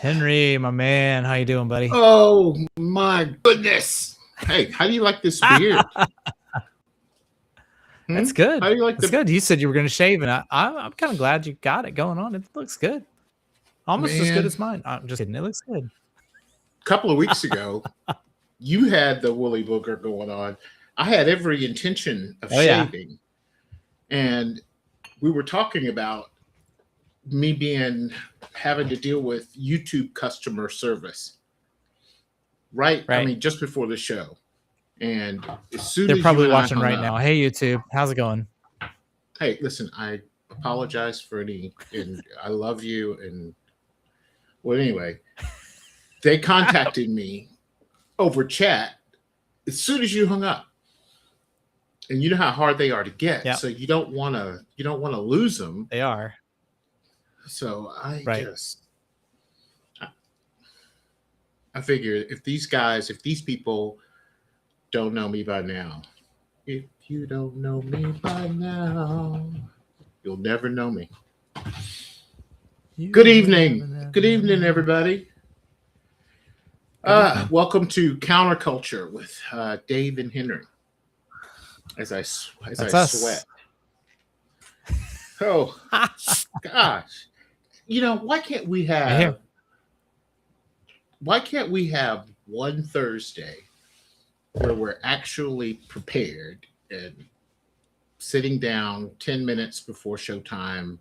Henry, my man, how you doing, buddy? Oh my goodness! Hey, how do you like this beard? That's good. How do you like That's good. You said you were going to shave, and I'm kind of glad you got it going on. It looks good, almost as good as mine. I'm just kidding. It looks good. A couple of weeks ago, you had the woolly booger going on. I had every intention of shaving, and we were talking about me having to deal with YouTube customer service. Right. I mean, just before the show. And as soon they're as probably watching right now. Hey, YouTube, how's it going? Hey, listen, I apologize for and I love you. And well, anyway, they contacted me over chat as soon as you hung up. And you know how hard they are to get. Yep. So you don't want to lose them. They are. So I figure if these people don't know me by now, if you don't know me by now, you'll never know me. Good evening. Good evening, everybody. Welcome to Counterculture with Dave and Henry. As I sweat. Oh, gosh. You know, why can't we have one Thursday where we're actually prepared and sitting down 10 minutes before showtime?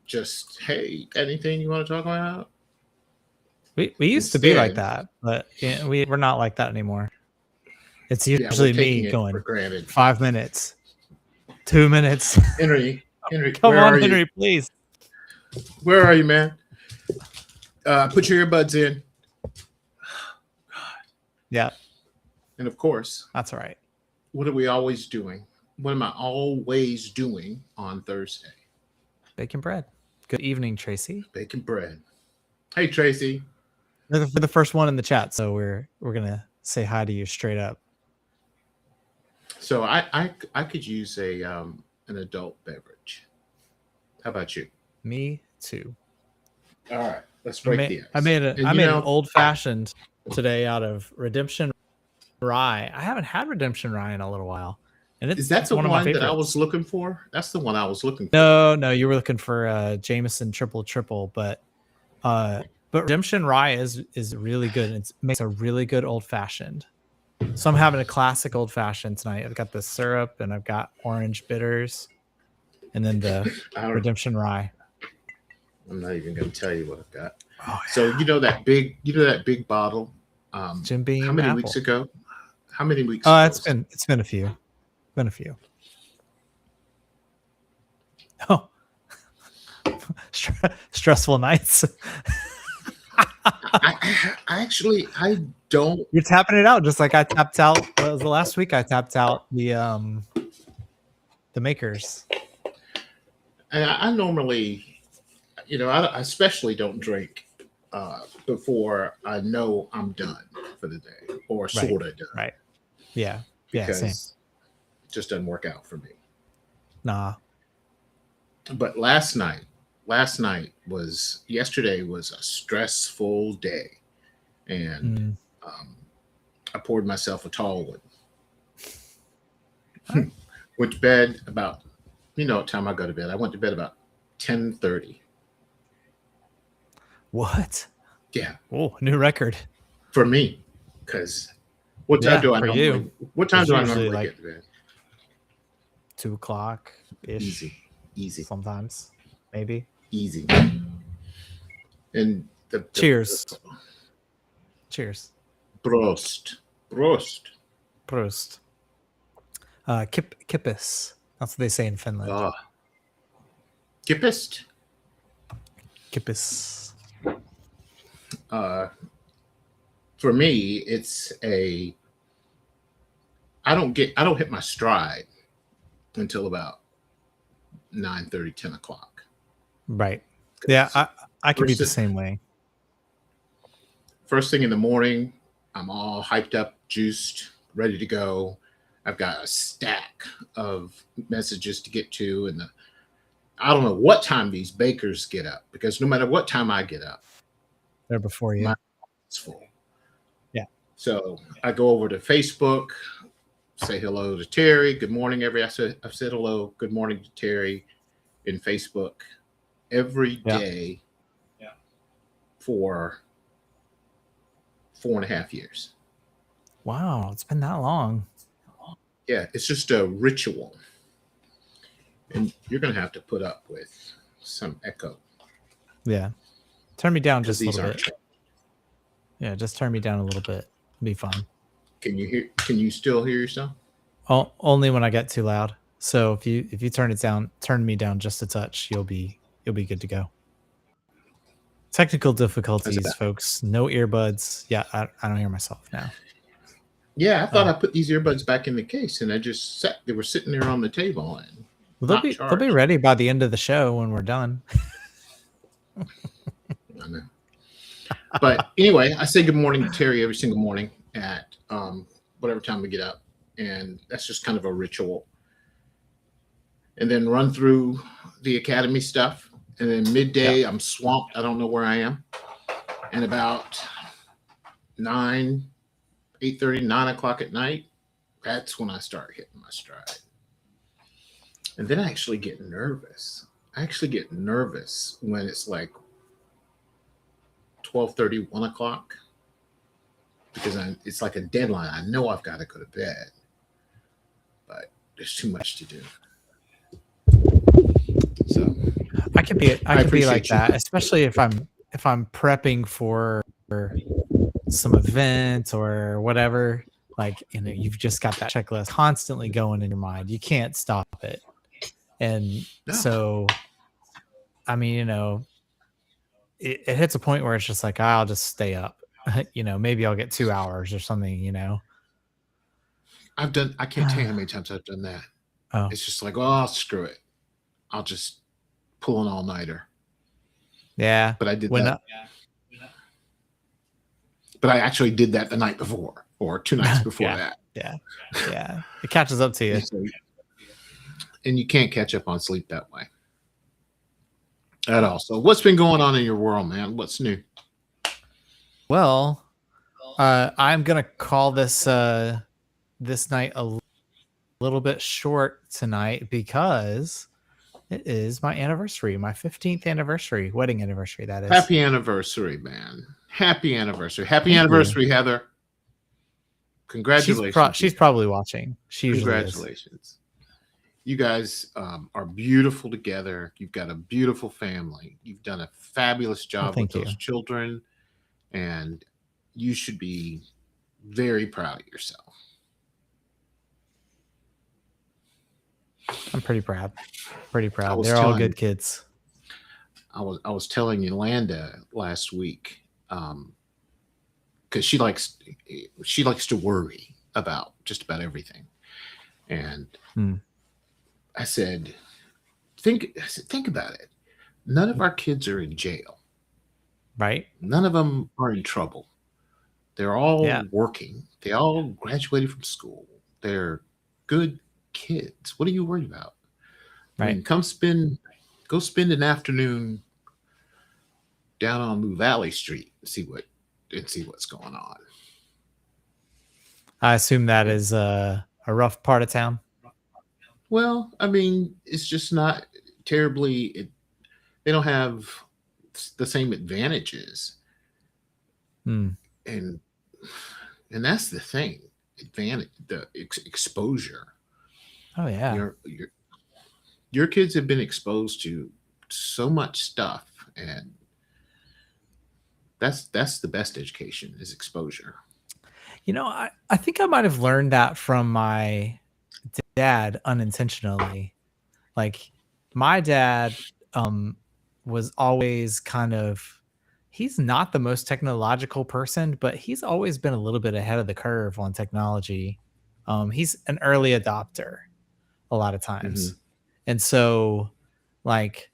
Just, hey, anything you want to talk about? We used to be like that, but we're not like that anymore. It's usually me going 5 minutes, 2 minutes. Henry, come on, Henry, please. Where are you, man? Put your earbuds in. Yeah. And of course, that's all right. What are we always doing? What am I always doing on Thursday? Bacon bread. Good evening, Tracy. Bacon bread. Hey, Tracy. You're the first one in the chat, so we're gonna say hi to you straight up. So I could use an adult beverage. How about you? Me too. All right, let's break the ice. I made an old fashioned today out of Redemption Rye. I haven't had Redemption Rye in a little while, and is that the one that I was looking for? That's the one I was looking for. No, you were looking for Jameson triple, but Redemption Rye is really good. It makes a really good old fashioned. So I'm having a classic old fashioned tonight. I've got the syrup and I've got orange bitters, and then the Redemption Rye. I'm not even going to tell you what I've got. Oh, yeah. So you know that big bottle. Jim Beam. How many apple. weeks ago? How many weeks? It's been a few. Oh, stressful nights. I don't. You're tapping it out just like I tapped out. What was the last week? I tapped out the makers. And I normally, I especially don't drink before I know I'm done for the day or sort of done. Right. Yeah. Because same. It just doesn't work out for me. Nah. But yesterday was a stressful day, and I poured myself a tall one. Went to bed about, what time I go to bed. I went to bed about 10:30. What? Yeah. Oh, new record for me. Because what time do I normally get to bed? 2 o'clock ish. Easy. Sometimes, maybe. Easy. And cheers. Cheers. Prost. Kippis. That's what they say in Finland. Kippist. For me, it's I don't hit my stride until about 9:30, 10 o'clock. Right. Yeah, I could be the same way. First thing in the morning, I'm all hyped up, juiced, ready to go. I've got a stack of messages to get to, and I don't know what time these bakers get up, because no matter what time I get up, They're before you. My is full. Yeah. So I go over to Facebook, say hello to Terry. Good morning, I've said hello. Good morning to Terry in Facebook every day for 4.5 years. Wow, it's been that long. Yeah, it's just a ritual. And you're going to have to put up with some echo. Yeah. Turn me down just a These little aren't. bit. Yeah, just turn me down a little bit. It'll be fine. Can you still hear yourself? Only when I get too loud. So if you turn me down just a touch, you'll be good to go. Technical difficulties, folks. No earbuds. Yeah, I don't hear myself now. Yeah, I thought I put these earbuds back in the case, and they were sitting there on the table, and well, they'll be ready by the end of the show when we're done. I know. But anyway, I say good morning to Terry every single morning at whatever time we get up, and that's just kind of a ritual. And then run through the academy stuff, and then midday I'm swamped. I don't know where I am. And about 8:30, 9 o'clock at night, that's when I start hitting my stride. And then I actually get nervous. When it's like 12:30, 1 o'clock, because it's like a deadline. I know I've got to go to bed, but there's too much to do. So I could be like that, especially if I'm prepping for some event or whatever. Like, you've just got that checklist constantly going in your mind. You can't stop it. And so, I mean, it hits a point where it's just like, I'll just stay up. Maybe I'll get 2 hours or something. I can't tell you how many times I've done that. Oh. It's just like, oh, screw it. I'll just pull an all-nighter. Yeah. But I did that. But I actually did that the night before or 2 nights before that. Yeah. Yeah. It catches up to you. And you can't catch up on sleep that way at all. So what's been going on in your world, man? What's new? Well, I'm going to call this night a little bit short tonight because it is my anniversary, my 15th anniversary, wedding anniversary, that is. Happy anniversary, man. Happy anniversary. Happy anniversary, Heather. Congratulations. She's probably watching. Congratulations. You guys are beautiful together. You've got a beautiful family. You've done a fabulous job with those children, and you should be very proud of yourself. I'm pretty proud. They're all good kids. I was telling Yolanda last week, because she likes to worry about just about everything, and I said, think about it. None of our kids are in jail, right? None of them are in trouble. They're all working. They all graduated from school. They're good kids. What are you worried about? Right. I mean, go spend an afternoon down on Moo Valley Street and see what's going on. I assume that is a rough part of town. Well, I mean, it's just not terribly. They don't have the same advantages, and that's the thing. The exposure. Oh yeah. Your kids have been exposed to so much stuff, and that's the best education is exposure. I think I might have learned that from my dad unintentionally. Like, my dad was always he's not the most technological person, but he's always been a little bit ahead of the curve on technology. He's an early adopter a lot of times. And so, like,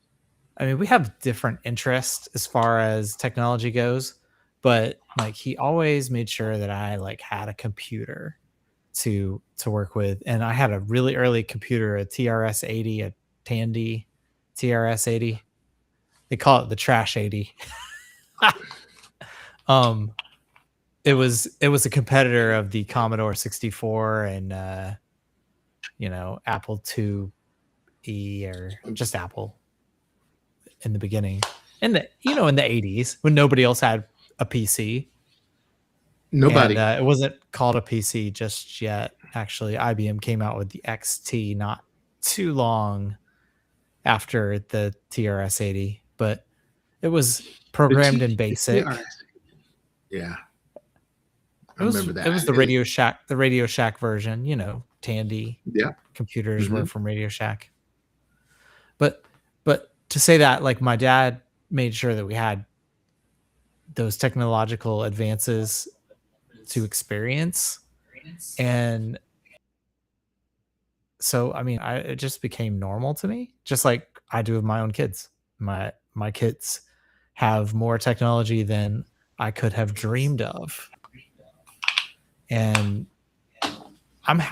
I mean, we have different interests as far as technology goes, but like, he always made sure that I had a computer to work with. And I had a really early computer, a TRS-80, a Tandy TRS-80. They call it the Trash 80. It was a competitor of the Commodore 64 and Apple IIe or just Apple in the beginning. In the 80s when nobody else had a PC. Nobody. And it wasn't called a PC just yet. Actually, IBM came out with the XT not too long after the TRS-80, but it was programmed in BASIC. Yeah. I remember that. It was the Radio Shack version, Tandy. Yeah. Computers were from Radio Shack. But to say that, like, my dad made sure that we had those technological advances to experience. And so, I mean, it just became normal to me, just like I do with my own kids. My kids have more technology than I could have dreamed of. And I'm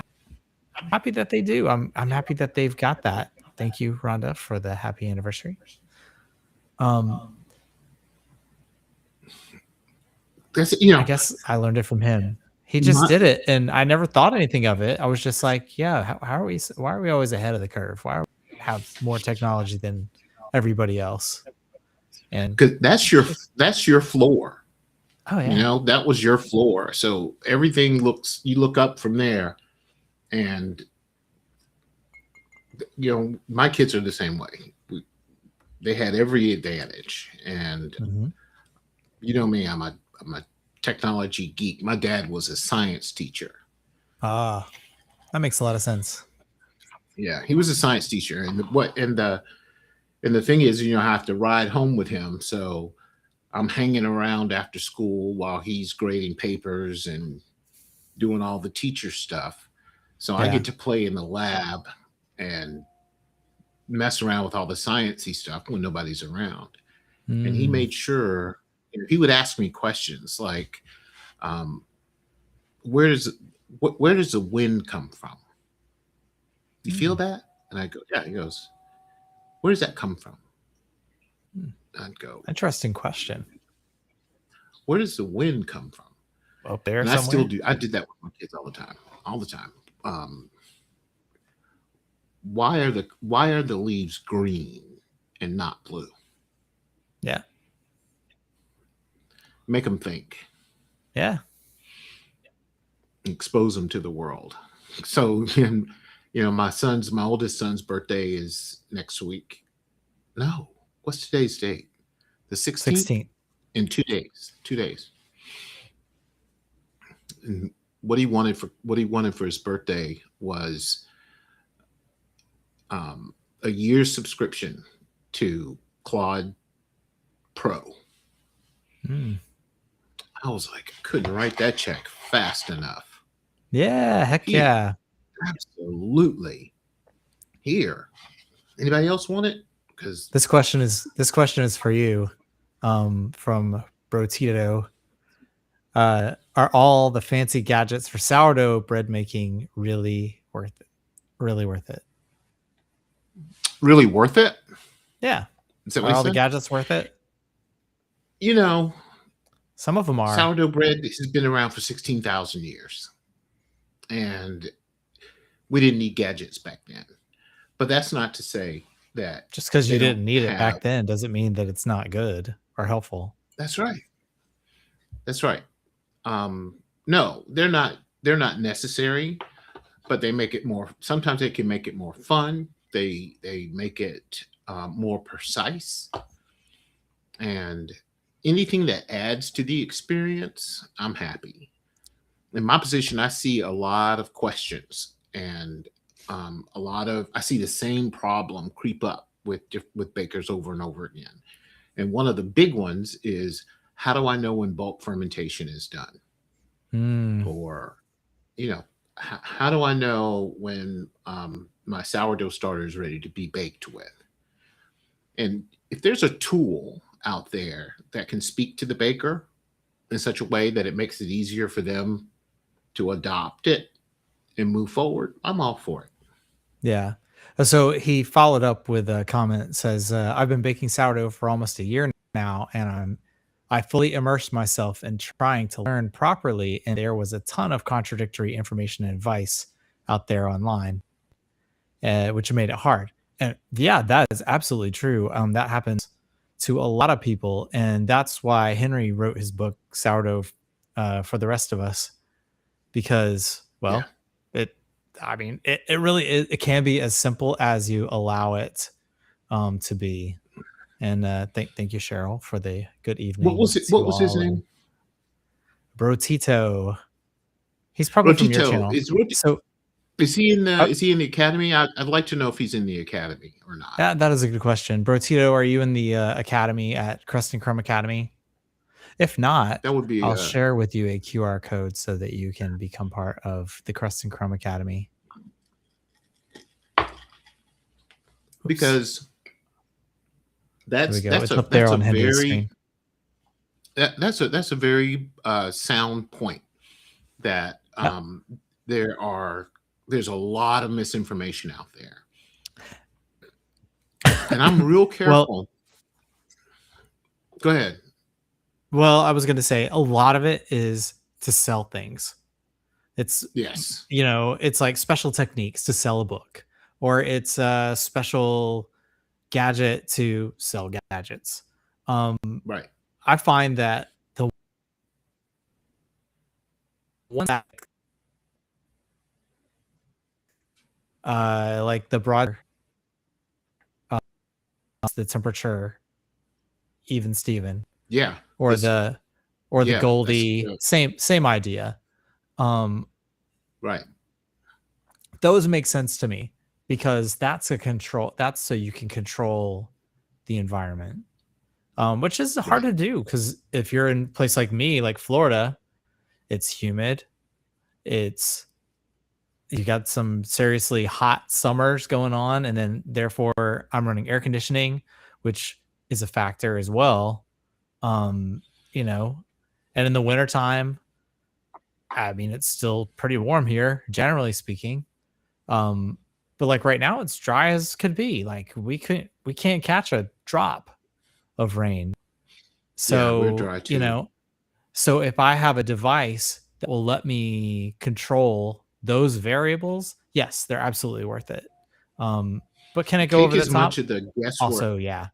happy that they do. I'm happy that they've got that. Thank you, Rhonda, for the happy anniversary. I guess I learned it from him. He just did it, and I never thought anything of it. I was just like, yeah, why are we always ahead of the curve? Why do we have more technology than everybody else? And because that's your floor. Oh yeah. That was your floor. So everything you look up from there, and my kids are the same way. They had every advantage, and me, I'm a technology geek. My dad was a science teacher. That makes a lot of sense. Yeah, he was a science teacher, and the thing is, I have to ride home with him, so I'm hanging around after school while he's grading papers and doing all the teacher stuff. So I get to play in the lab and mess around with all the sciencey stuff when nobody's around. And he made sure he would ask me questions like, where does the wind come from? You feel that? And I go, yeah. He goes, where does that come from? I'd go, interesting question. Where does the wind come from? Up there. And I still do. I did that with my kids all the time. Why are the leaves green and not blue? Yeah. Make them think. Yeah. Expose them to the world. So, my oldest son's birthday is next week. No, what's today's date? The 16th. In 2 days. 2 days. And what he wanted for his birthday was a year's subscription to Claude Pro. I was like, I couldn't write that check fast enough. Yeah, heck yeah. Absolutely. Here. Anybody else want it? Because this question is for you, from Bro Tito. Are all the fancy gadgets for sourdough bread making really worth it? Really worth it? Really worth it? Yeah. Is that what all the gadgets worth it? Some of them are. Sourdough bread has been around for 16,000 years. And we didn't need gadgets back then. But that's not to say that just because you didn't need it back then doesn't mean that it's not good or helpful. That's right. That's right. No, they're not necessary, but they make it more. Sometimes they can make it more fun. They make it more precise, and anything that adds to the experience, I'm happy. In my position, I see a lot of questions and I see the same problem creep up with bakers over and over again. And one of the big ones is, how do I know when bulk fermentation is done? Or, how do I know when my sourdough starter is ready to be baked with? And if there's a tool out there that can speak to the baker in such a way that it makes it easier for them to adopt it and move forward, I'm all for it. Yeah. So he followed up with a comment that says, I've been baking sourdough for almost a year now, and I fully immersed myself in trying to learn properly, and there was a ton of contradictory information and advice out there online, which made it hard. And yeah, that is absolutely true. That happens to a lot of people, and that's why Henry wrote his book Sourdough for the rest of us, because Yeah. well, it. I mean, it really is, it can be as simple as you allow it to be. And thank you, Cheryl, for the good What evening was it? What to was his all. And name? Bro Tito, he's probably from your Rotito. channel. So Is he in the uh, is he in the academy? I'd like to know if he's in the academy or not. that is a good question. Bro Tito, are you in the academy at Crust Crumb Academy? If not, That would be I'll share with you a QR code so that you can become part of the Crust Crumb Academy. Oops. because There we go. that's It's a up there that's a on Henry's very screen. that's a very sound point that Yep. there's a lot of misinformation out there, and I'm real Well, careful. Go ahead. well, I was going to say a lot of it is to sell things. It's, Yes. it's like special techniques to sell a book, or it's a special gadget to sell gadgets. Right. I find that the one that like the broad uh, the temperature even Steven, Yeah. or This, the yeah. Goldie, same idea. Um Right. those make sense to me, because that's so you can control the environment, which is hard Right. to do, because if you're in a place like me, like Florida, it's humid, it's you got some seriously hot summers going on, and then therefore I'm running air conditioning, which is a factor as well. um you know and in the wintertime, I mean, it's still pretty warm here generally speaking. um but like right now it's dry as could be, like we can't catch a drop of rain. Yeah. We're So, dry too. so if I have a device that will let me control those variables, yes, they're absolutely worth it. But can it go Take over the as much top? of the guesswork. Also, yeah.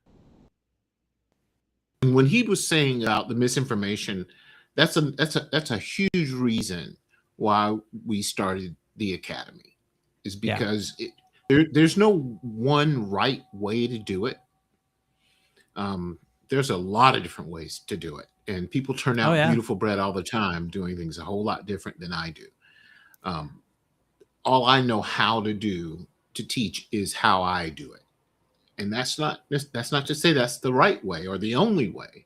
And when he was saying about the misinformation, that's a huge reason why we started the academy, is Yeah. because there's no one right way to do it. There's a lot of different ways to do it, and people turn Oh out yeah. beautiful bread all the time, doing things a whole lot different than I do. Um, all I know how to do to teach is how I do it, and that's not to say that's the right way or the only way.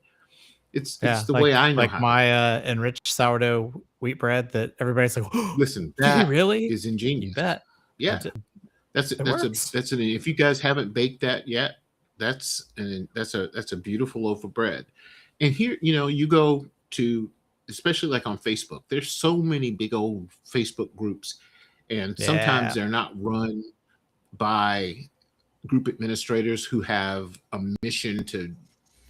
It's Yeah, the way I know like how to do my it. enriched sourdough wheat bread that everybody's like, "Oh, Listen, did he that really?" is You ingenious. bet. I Yeah, did. that's It works. that's an if you guys haven't baked that yet, that's a beautiful loaf of bread. And here, you go to, especially like on Facebook, there's so many big old Facebook groups, and sometimes Yeah. they're not run by group administrators who have a mission to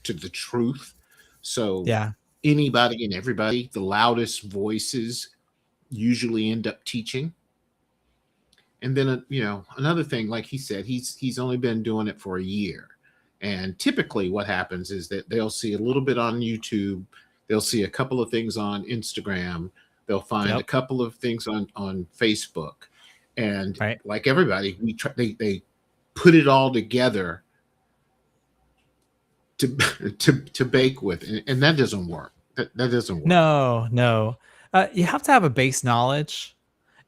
the truth. So Yeah. anybody and everybody, the loudest voices usually end up teaching. And then another thing, like he said, he's only been doing it for a year. And typically what happens is that they'll see a little bit on YouTube, they'll see a couple of things on Instagram, they'll find a Yep. couple of things on Facebook. And Right. like everybody, they put it all together to to bake with, and that doesn't work. That doesn't work. No, no. You have to have a base knowledge,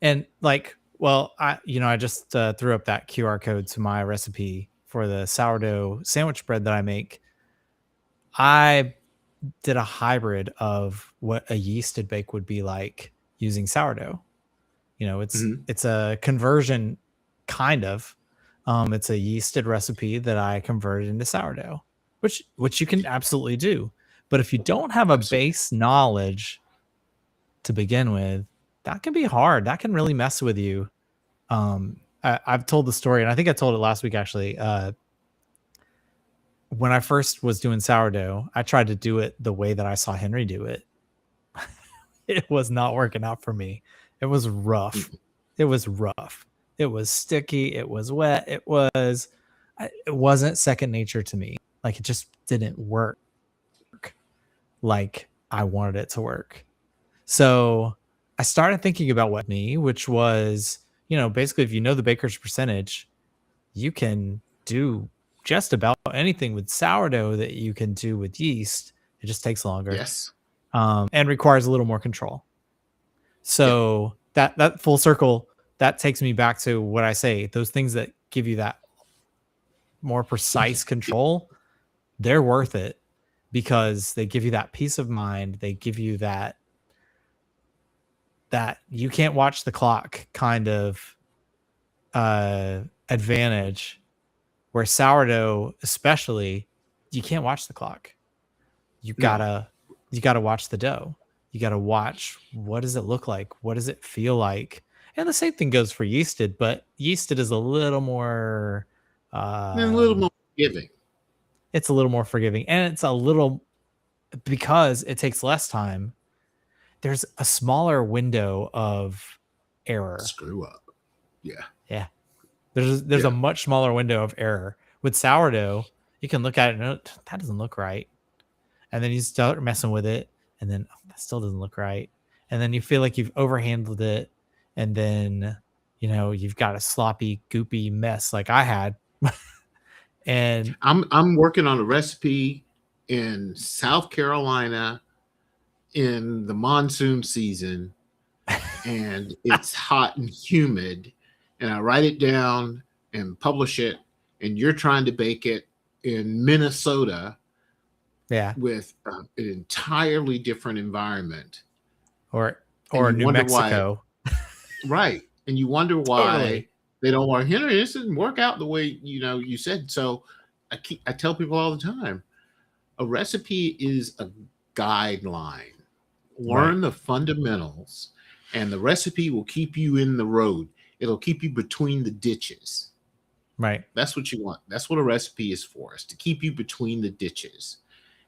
and like, well, I just threw up that QR code to my recipe for the sourdough sandwich bread that I make. I did a hybrid of what a yeasted bake would be like using sourdough. It's Mhm. it's a conversion, kind of. It's a yeasted recipe that I converted into sourdough, which you can absolutely do. But if you don't have a Absolutely. base knowledge to begin with, that can be hard. That can really mess with you. I've told the story, and I think I told it last week actually. when I first was doing sourdough, I tried to do it the way that I saw Henry do it. It was not working out for me. It was rough. It was rough. It was sticky. It was wet. It wasn't second nature to me. Like, it just didn't work like I wanted it to work. So I started thinking about what me, which was, basically, if you know the baker's percentage, you can do just about anything with sourdough that you can do with yeast. It just takes longer. Yes. And requires a little more control. So that full circle, that takes me back to what I say. Those things that give you that more precise control, they're worth it because they give you that peace of mind. They give you that you can't watch the clock kind of advantage, where sourdough, especially, you can't watch the clock. You gotta watch the dough. You gotta watch, what does it look like? What does it feel like? And the same thing goes for yeasted, but yeasted is a little more forgiving. It's a little more forgiving, and it's a little, because it takes less time. There's a smaller window of error. Screw up. Yeah. There's a much smaller window of error. With sourdough, you can look at it and that doesn't look right. And then you start messing with it, and then that still doesn't look right. And then you feel like you've overhandled it, and then you've got a sloppy, goopy mess like I had. And I'm working on a recipe in South Carolina in the monsoon season, and it's hot and humid, and I write it down and publish it, and you're trying to bake it in Minnesota with an entirely different environment, or New Mexico. Right. And you wonder why they don't want Henry. This didn't work out the way you said. So I tell people all the time, a recipe is a guideline. Learn the fundamentals, and the recipe will keep you in the road. It'll keep you between the ditches. Right. That's what you want. That's what a recipe is for, is to keep you between the ditches.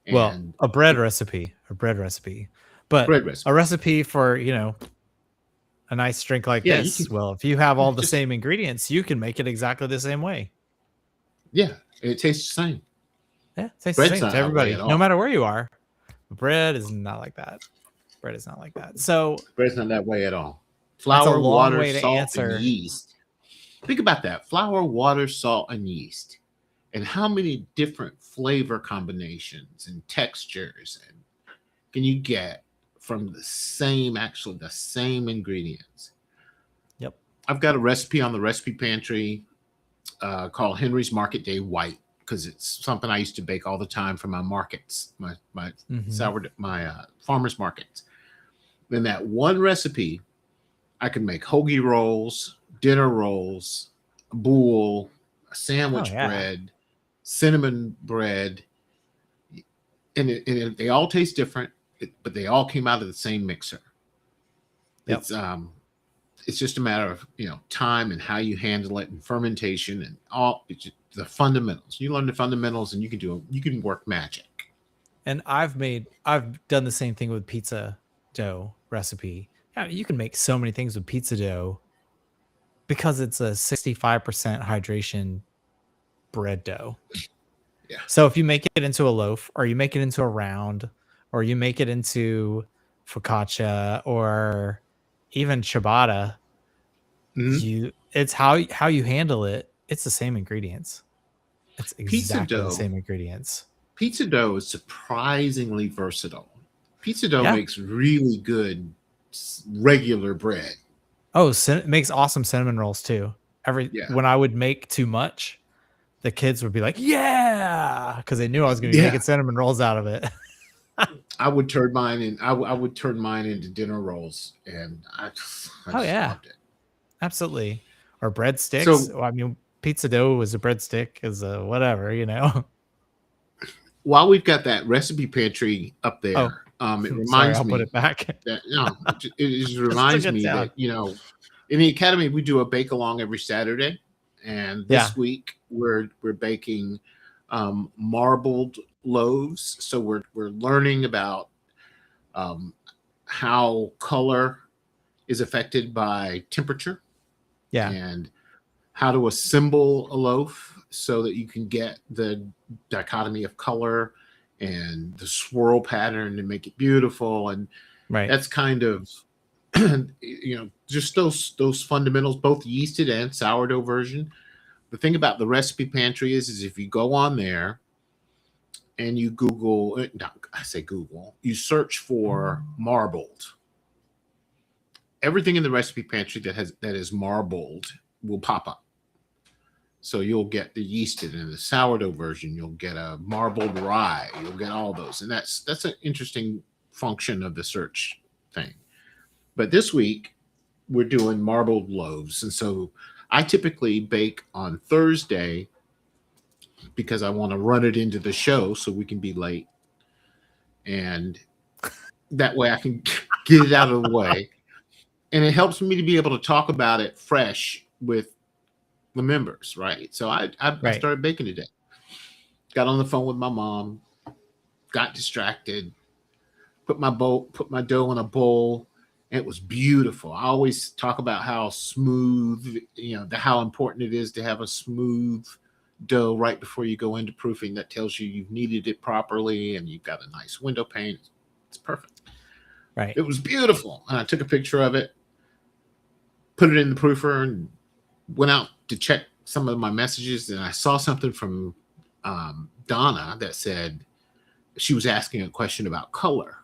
And well, a bread recipe, but a recipe for, a nice drink like this. If you have all the same ingredients, you can make it exactly the same way. Yeah. It tastes the same. Yeah. It tastes the same to everybody, no matter where you are. Bread is not like that. So bread's not that way at all. Flour, water, salt, and yeast. Think about that. Flour, water, salt, and yeast. And how many different flavor combinations and textures can you get from the same ingredients? Yep. I've got a recipe on the recipe pantry called Henry's Market Day White, because it's something I used to bake all the time for my markets, my sourdough, my farmers markets. Then that one recipe, I can make hoagie rolls, dinner rolls, a boule, a sandwich bread, cinnamon bread, and they all taste different, but they all came out of the same mixer. Yep. It's just a matter of time and how you handle it, and fermentation, and all the fundamentals. You learn the fundamentals, and you can work magic. And I've done the same thing with pizza dough recipe. Yeah, you can make so many things with pizza dough because it's a 65% hydration bread dough. Yeah. So if you make it into a loaf, or you make it into a round, or you make it into focaccia, or even ciabatta, it's how you handle it. It's the same ingredients. It's exactly the same ingredients. Pizza dough is surprisingly versatile. Pizza dough makes really good regular bread. Oh, it makes awesome cinnamon rolls too. When I would make too much, the kids would be like, "Yeah," because they knew I was going to be making cinnamon rolls out of it. I would turn mine in. I would turn mine into dinner rolls, and I just loved it. Absolutely. Or breadsticks. So, pizza dough is a breadstick, is a whatever, While we've got that recipe pantry up there, it reminds me. I'll put it back. It just reminds me that in the academy we do a bake along every Saturday, and this week we're baking marbled loaves. So we're learning about how color is affected by temperature, Yeah. and how to assemble a loaf so that you can get the dichotomy of color and the swirl pattern and make it beautiful. And Right. that's kind of just those fundamentals, both yeasted and sourdough version. The thing about the recipe pantry is if you go on there and you Google, you search for marbled, everything in the recipe pantry that is marbled will pop up. So you'll get the yeasted and the sourdough version. You'll get a marbled rye. You'll get all those, and that's an interesting function of the search thing. But this week we're doing marbled loaves, and so I typically bake on Thursday because I want to run it into the show so we can be late, and that way I can get it out of the way, and it helps me to be able to talk about it fresh with the members, right? So I started baking today. Got on the phone with my mom, got distracted, put my dough in a bowl. And it was beautiful. I always talk about how smooth, how important it is to have a smooth dough right before you go into proofing. That tells you you've kneaded it properly and you've got a nice window pane. It's perfect. Right. It was beautiful. And I took a picture of it, put it in the proofer, and went out to check some of my messages, and I saw something from Donna that said she was asking a question about color,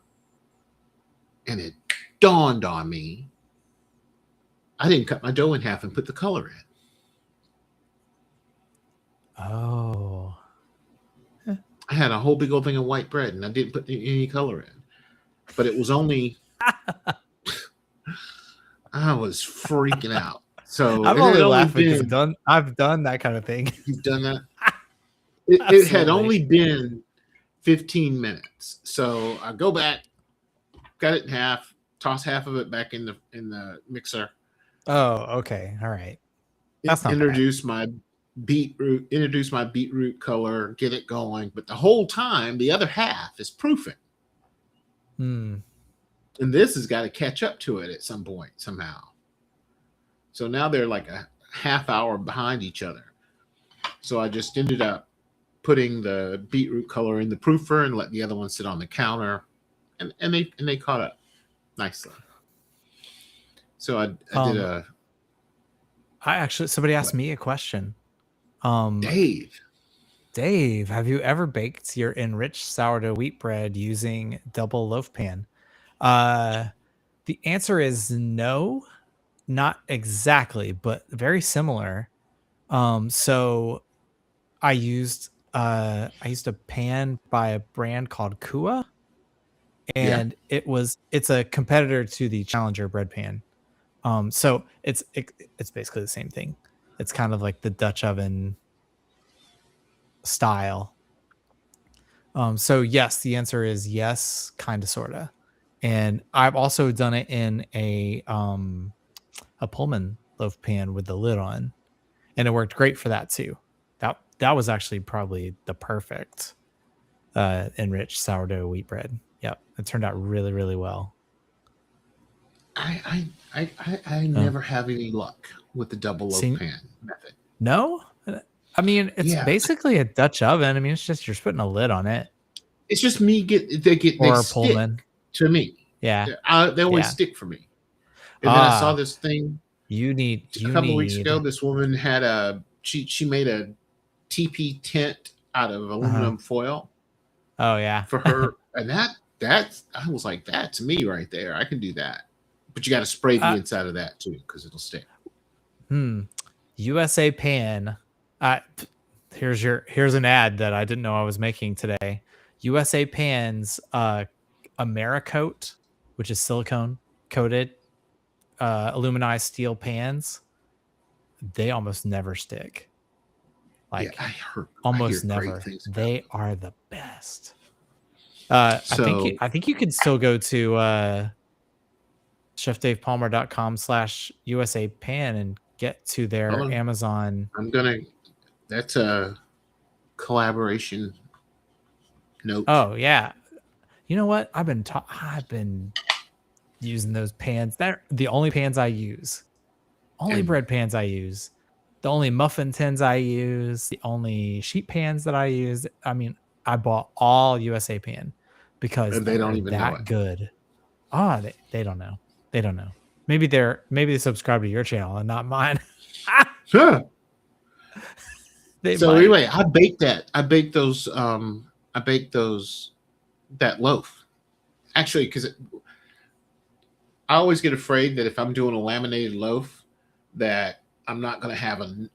and it dawned on me I didn't cut my dough in half and put the color in. Oh. I had a whole big old thing of white bread, and I didn't put any color in, but it was only I was freaking out. So I'm only laughing because I've done that kind of thing. You've done that? It had only been 15 minutes. So I go back, cut it in half, toss half of it back in the mixer. Oh, okay. All right. That's not introduce my beetroot color, get it going. But the whole time, the other half is proofing. And this has got to catch up to it at some point somehow. So now they're like a half hour behind each other. So I just ended up putting the beetroot color in the proofer and let the other one sit on the counter, and they caught up nicely. So I did somebody asked me a question. Dave, have you ever baked your enriched sourdough wheat bread using double loaf pan? The answer is no. Not exactly, but very similar. So I used a pan by a brand called Kua, and it's a competitor to the Challenger bread pan. So it's basically the same thing. It's kind of like the Dutch oven style. So yes, the answer is yes, kind of, sorta. And I've also done it in a Pullman loaf pan with the lid on, and it worked great for that too. That was actually probably the perfect enriched sourdough wheat bread. Yep, it turned out really, really well. I never have any luck with the double loaf pan method. No, I mean it's basically a Dutch oven. I mean it's just you're putting a lid on it. It's just me they Pullman to me. Yeah, they always stick for me. And then I saw this thing. A couple of weeks ago, this woman had she made a TP tent out of aluminum foil. Oh yeah, for her, and that's I was like, that's me right there. I can do that, but you got to spray the inside of that too because it'll stick. USA Pan. Here's an ad that I didn't know I was making today. USA Pan's Americoat, which is silicone coated aluminized steel pans, they almost never stick. Like almost never. They are the best. I think you can still go to chefdavepalmer.com/USA Pan and get to their Amazon. That's collaboration note. Oh yeah. You know what? I've been using those pans. They're the only pans I use. Only And bread pans I use. The only muffin tins I use. The only sheet pans that I use. I mean, I bought all USA pan because they don't they're even know it. that good. Oh, they don't know. They don't know. Maybe they subscribe to your channel and not mine. Huh. They So might. anyway, I baked that. I baked those. That loaf. Actually, because I always get afraid that if I'm doing a laminated loaf, that I'm not going to have I'm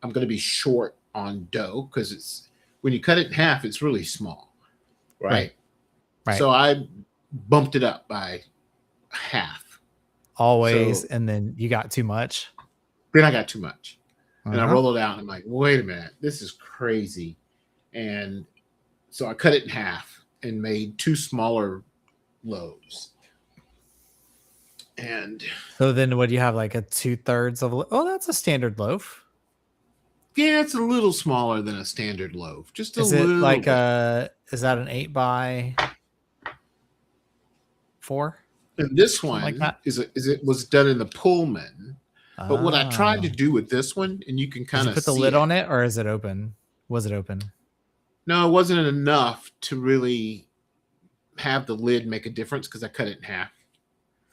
going to be short on dough because it's when you cut it in half, it's really small, right? Right. So I bumped it up by half. Always, So and then you got too much. then I got too much. And I Uh-huh. roll it out and I'm like, wait a minute, this is crazy. And so I cut it in half and made 2 smaller loaves. And So then what do you have, like a 2/3 of oh, that's a standard loaf. yeah, it's a little smaller than a standard loaf. Just a Is it little like bit. is that an 8x4? And this Something like one that? it was done in the Pullman. But what I tried to Ah. do with this one, and you can Did kind you of put the see lid it. on it or is it open? Was it open? No, it wasn't enough to really have the lid make a difference because I cut it in half.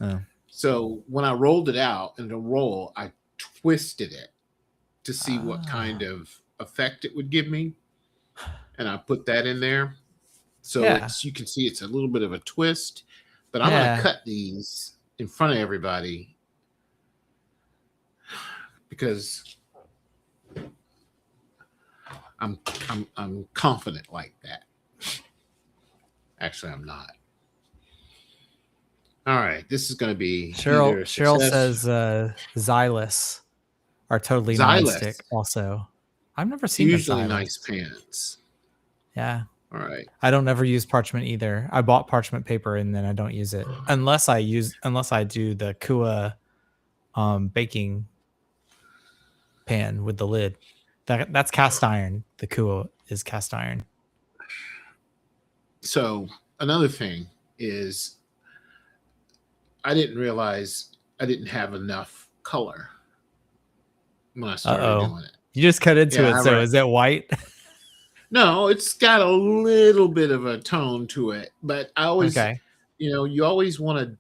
Oh. So when I rolled it out in a roll, I twisted it to see what kind of effect it would give me. And I put that in there. So Yeah. you can see it's a little bit of a twist. But I'm going to cut these in front of everybody because I'm confident like that. Actually, I'm not. All right, this is going to be Cheryl says Xylus are totally non-stick also. I've never seen usually the nice Xylus. pants. Yeah. All right. I don't ever use parchment either. I bought parchment paper and then I don't use it unless I do the Kua baking pan with the lid. That's cast iron. The Kua is cast iron. So another thing is I didn't realize I didn't have enough color when I started doing it. You just cut into it. So is it white? No, it's got a little bit of a tone to it, but I always, you always want to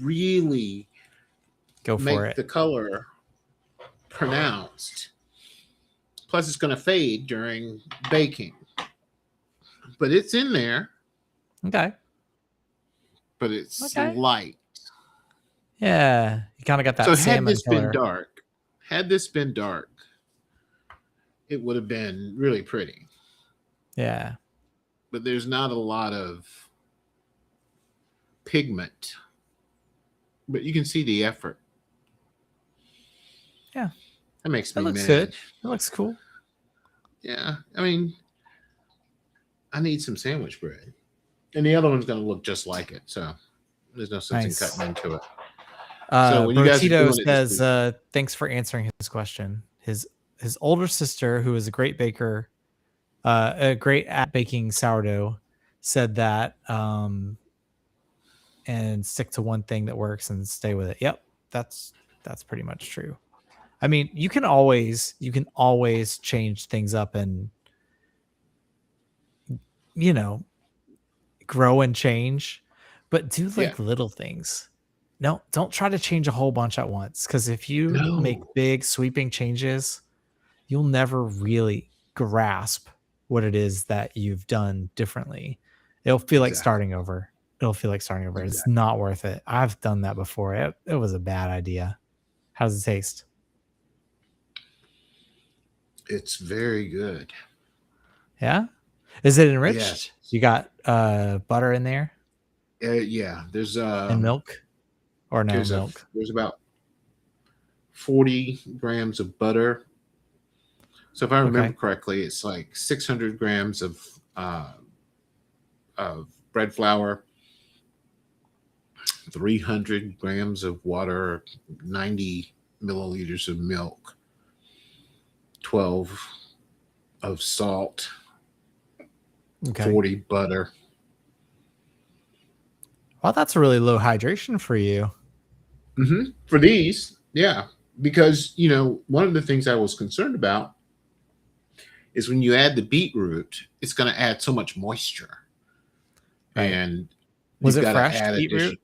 really go for it. The color pronounced. Plus, it's going to fade during baking, but it's in there. Okay. But it's light. Yeah, you kind of got that salmon color. Had this been dark, it would have been really pretty. Yeah. But there's not a lot of pigment. But you can see the effort. Yeah. That makes me looks mad. good. It looks cool. Yeah. I mean, I need some sandwich bread. And the other one's going to look just like it. So there's no sense in cutting into it. So when you guys are doing says, thanks for answering his question. His older sister, who is a great baker, great at baking sourdough, said that and stick to one thing that works and stay with it. Yep, that's pretty much true. I mean, you can always change things up and grow and change, but do little things. No, don't try to change a whole bunch at once, because if you make big sweeping changes, you'll never really grasp what it is that you've done differently. It'll feel like starting over. Exactly. It's not worth it. I've done that before. It was a bad idea. How does it taste? It's very good. Yeah? Is it enriched? Yes. You got butter in there? Yeah. There's and milk? Or no milk? There's about 40 grams of butter. So if I remember correctly, it's like 600 grams of bread flour, 300 grams of water, 90 milliliters of milk, 12 of salt, Okay. 40 butter. Well, that's a really low hydration for you. For these, yeah, because one of the things I was concerned about is when you add the beetroot, it's going to add so much moisture, Right. and Was you've it got to fresh add beetroot? addition.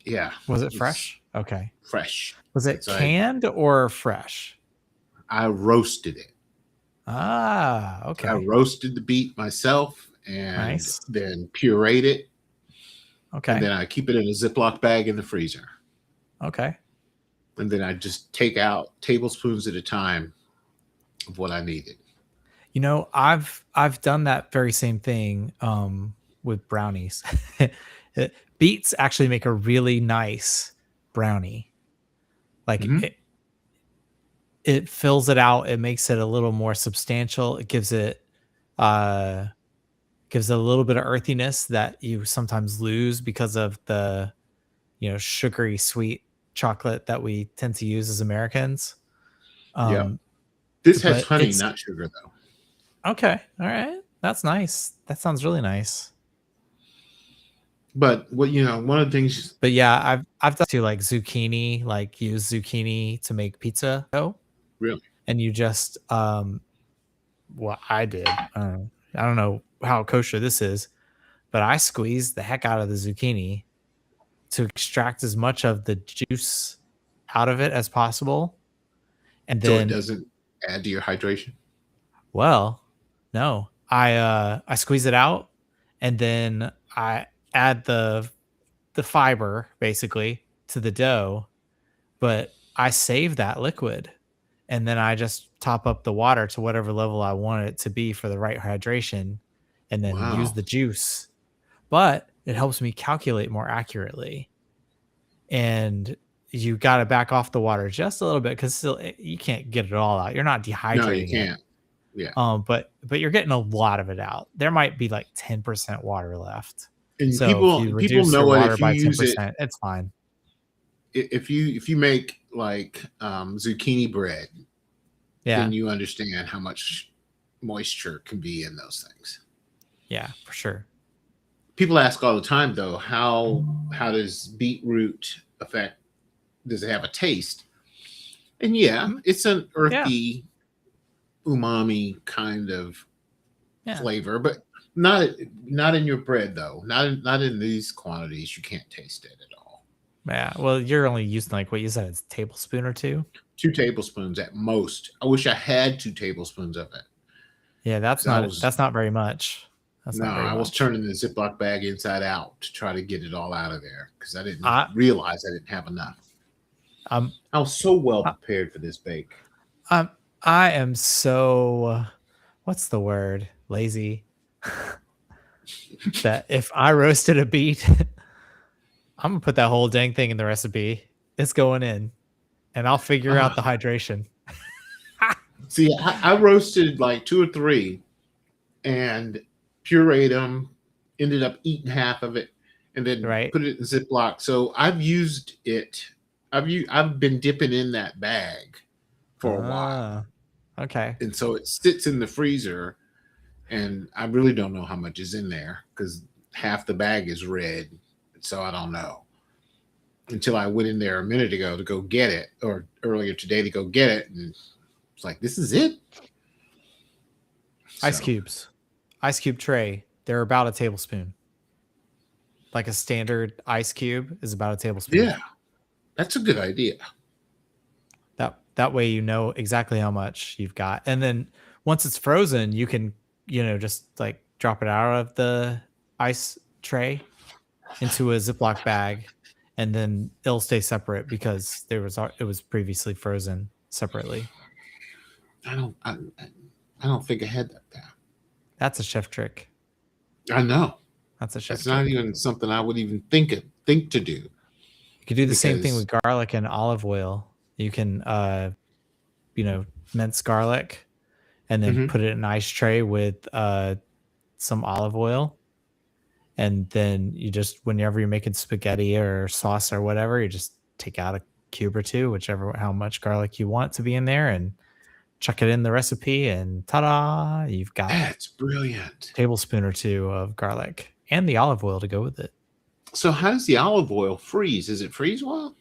Yeah, Was it it's fresh? Okay. fresh. Was it It's like canned or fresh? I roasted it. Ah, I okay. roasted the beet myself and Nice. then pureed it, and Okay. then I keep it in a Ziploc bag in the freezer. Okay. And then I just take out tablespoons at a time of what I needed. I've done that very same thing with brownies. Beets actually make a really nice brownie. Like Hmm. it fills it out, it makes it a little more substantial. It uh gives it a little bit of earthiness that you sometimes lose because of the, sugary sweet chocolate that we tend to use as Americans. Yep. Um This has but honey, it's not sugar, though. okay. All right. That's nice. That sounds really nice. But one of the things, But yeah, I've done to like zucchini, like use zucchini to make pizza dough, really, and you just what I did. I don't know how kosher this is, but I squeezed the heck out of the zucchini to extract as much of the juice out of it as possible, and so it then doesn't add to your hydration. well, no, I squeeze it out, and then I add the fiber basically to the dough, but I save that liquid and then I just top up the water to whatever level I want it to be for the right hydration and then use Wow. the juice. But it helps me calculate more accurately. And you got to back off the water just a little bit because still you can't get it all out. You're not No, you dehydrating it. can't. Yeah. But you're getting a lot of it out. There might be like 10% water left. And So if people you people reduce your know it water if you by use it. 10%, it's fine. If you make like zucchini bread, Yeah. then you understand how much moisture can be in those things. Yeah, for sure. People ask all the time, though, how does beetroot affect? Does it have a taste? And yeah, Mhm. it's an Yeah. earthy, umami kind of Yeah. flavor, but not in your bread though. Not in these quantities. You can't taste it at all. Yeah. Well, you're only using like what you said, it's a tablespoon or two. 2 tablespoons at most. I wish I had 2 tablespoons of it. Yeah, that's 'Cause I not was that's not very much. That's No, not very I was much. turning the Ziploc bag inside out to try to get it all out of there because I didn't I realize I didn't have enough. I'm I was so well I, prepared for this bake. I'm I am so what's the word? Lazy. That if I roasted a beet, I'm gonna put that whole dang thing in the recipe. It's going in, and I'll figure out Ah, the hydration. see, I roasted like two or three and pureed them. Ended up eating half of it and then Right? put it in Ziploc. So I've used it. I've been dipping in that bag for a while, Ah, okay. and so it sits in the freezer. And I really don't know how much is in there because half the bag is red. So I don't know until I went in there a minute ago to go get it, or earlier today to go get it, and it's like, this is it. Ice So cubes. Ice cube tray. They're about a tablespoon. Like a standard ice cube is about a tablespoon. yeah, that's a good idea. That way you know exactly how much you've got. And then once it's frozen, you can, just like drop it out of the ice tray into a Ziploc bag and then it'll stay separate because it was previously frozen separately. I don't think I had that down. That's a chef trick. I know That's a chef that's not trick. even something I would even think to do You could do the same thing because with garlic and olive oil. You can mince garlic and then Mhm. put it in an ice tray with some olive oil. And then you just, whenever you're making spaghetti or sauce or whatever, you just take out a cube or two, whichever, how much garlic you want to be in there, and chuck it in the recipe, and ta-da! You've got That's brilliant. a tablespoon or two of garlic and the olive oil to go with it. So how does the olive oil freeze? Is it freeze well?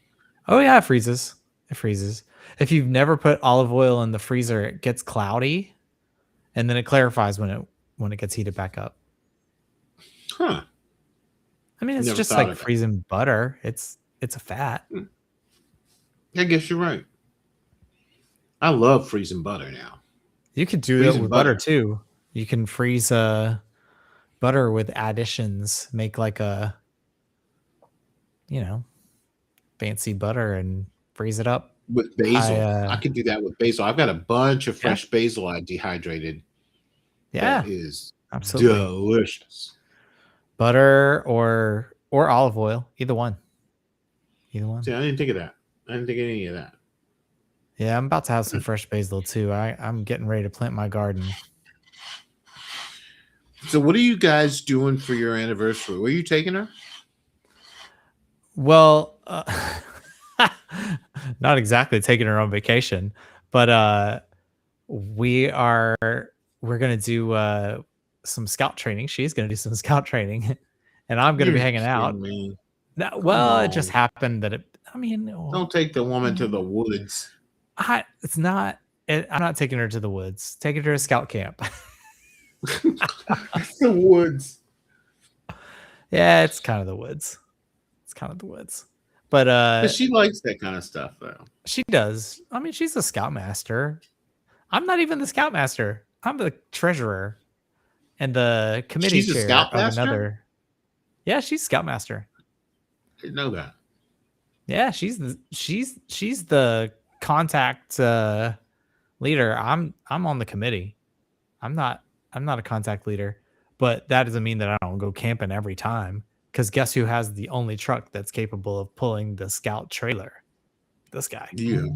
Oh yeah, it freezes. It freezes. If you've never put olive oil in the freezer, it gets cloudy, and then it clarifies when it gets heated back up. Huh. I mean, it's Never just thought like of it. freezing butter. It's a fat. I guess you're right. I love freezing butter now. You could do that Freezing with butter too. You can freeze butter with additions. Make like a fancy butter and freeze it up. With basil. I could do that with basil. I've got a bunch of fresh basil I dehydrated. Yeah, that is absolutely delicious. Butter or olive oil, either one. See, I didn't think of that. I didn't think of any of that. Yeah, I'm about to have some fresh basil too. I'm getting ready to plant my garden. So what are you guys doing for your anniversary? Where are you taking her? Well, not exactly taking her on vacation, but we're gonna do some scout training. She's gonna do some scout training, and I'm gonna be hanging out. Well, it just happened that don't take the woman to the woods. I'm not taking her to the woods. Taking her to scout camp. The woods. Yeah, it's kind of the woods. But she likes that kind of stuff, though. She does. I mean, she's a scoutmaster. I'm not even the scoutmaster. I'm the treasurer and the committee chair of another. Yeah, she's scoutmaster. I didn't know that. Yeah, she's the contact leader. I'm on the committee. I'm not a contact leader, but that doesn't mean that I don't go camping every time. Because guess who has the only truck that's capable of pulling the scout trailer? This guy. You.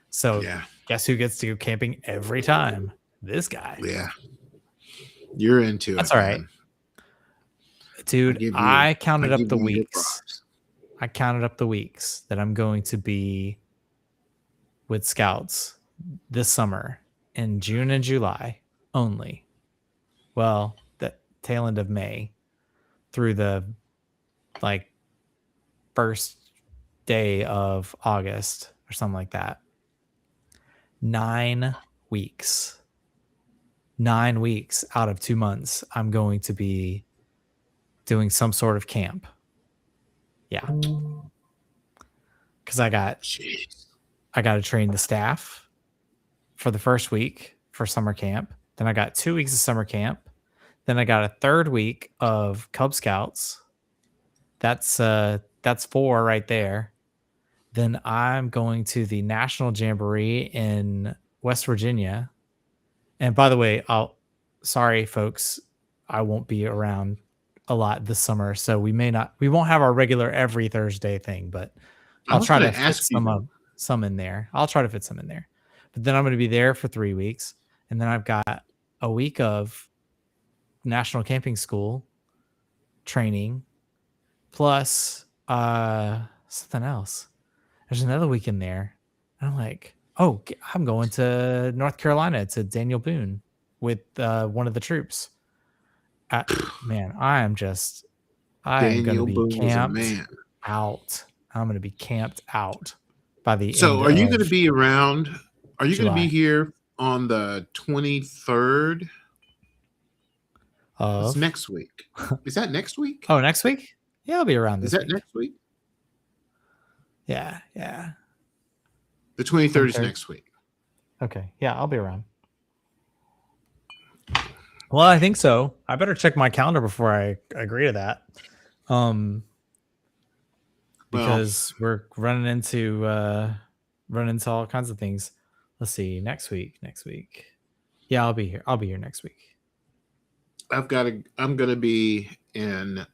So guess who gets to go camping every time? This guy. Yeah. You're into it. That's all right. Dude, I counted up the weeks. I counted up the weeks that I'm going to be with scouts this summer in June and July only. Well, the tail end of May through the first day of August or something like that. 9 weeks. 9 weeks out of 2 months, I'm going to be doing some sort of camp. Yeah. Because I got to train the staff for the first week for summer camp. Then I got 2 weeks of summer camp. Then I got a third week of Cub Scouts. That's 4 right there. Then I'm going to the National Jamboree in West Virginia. And by the way, sorry folks, I won't be around a lot this summer, so we won't have our regular every Thursday thing, but I'll try to fit some in there. I'll try to fit some in there. But then I'm going to be there for 3 weeks, and then I've got a week of National Camping School training plus something else. There's another week in there. And I'm like, oh, I'm going to North Carolina to Daniel Boone with one of the troops. Man, I am going to be camped out. I'm going to be camped out by the end. So are you going to be around? Are you going to be here on the 23rd? It's next week. Is that next week? Oh, next week? Yeah, I'll be around this week. Is that next week? Yeah. The 23rd is next week. Okay. Yeah, I'll be around. Well, I think so. I better check my calendar before I agree to that. Because we're running into all kinds of things. Let's see. Next week. Yeah, I'll be here. I'll be here next week. I'm gonna be in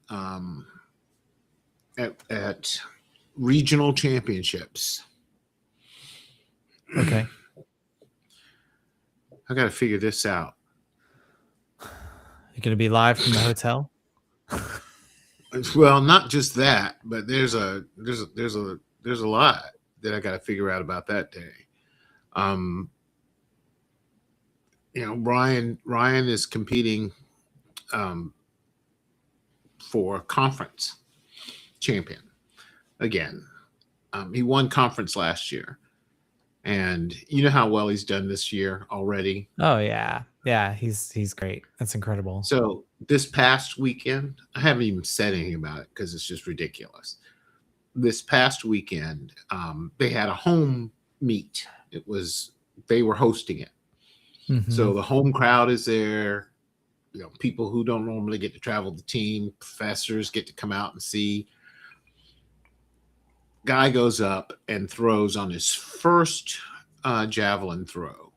at regional championships. Okay. I gotta figure this out. You're gonna be live from the hotel? Well, not just that, but there's a lot that I gotta figure out about that day. Ryan is competing for conference champion again. He won conference last year, and you know how well he's done this year already. Oh yeah, yeah. He's great. That's incredible. So this past weekend, I haven't even said anything about it because it's just ridiculous. This past weekend, they had a home meet. They were hosting it. So the home crowd is there. People who don't normally get to travel the team, professors get to come out and see. Guy goes up and throws on his first javelin throw,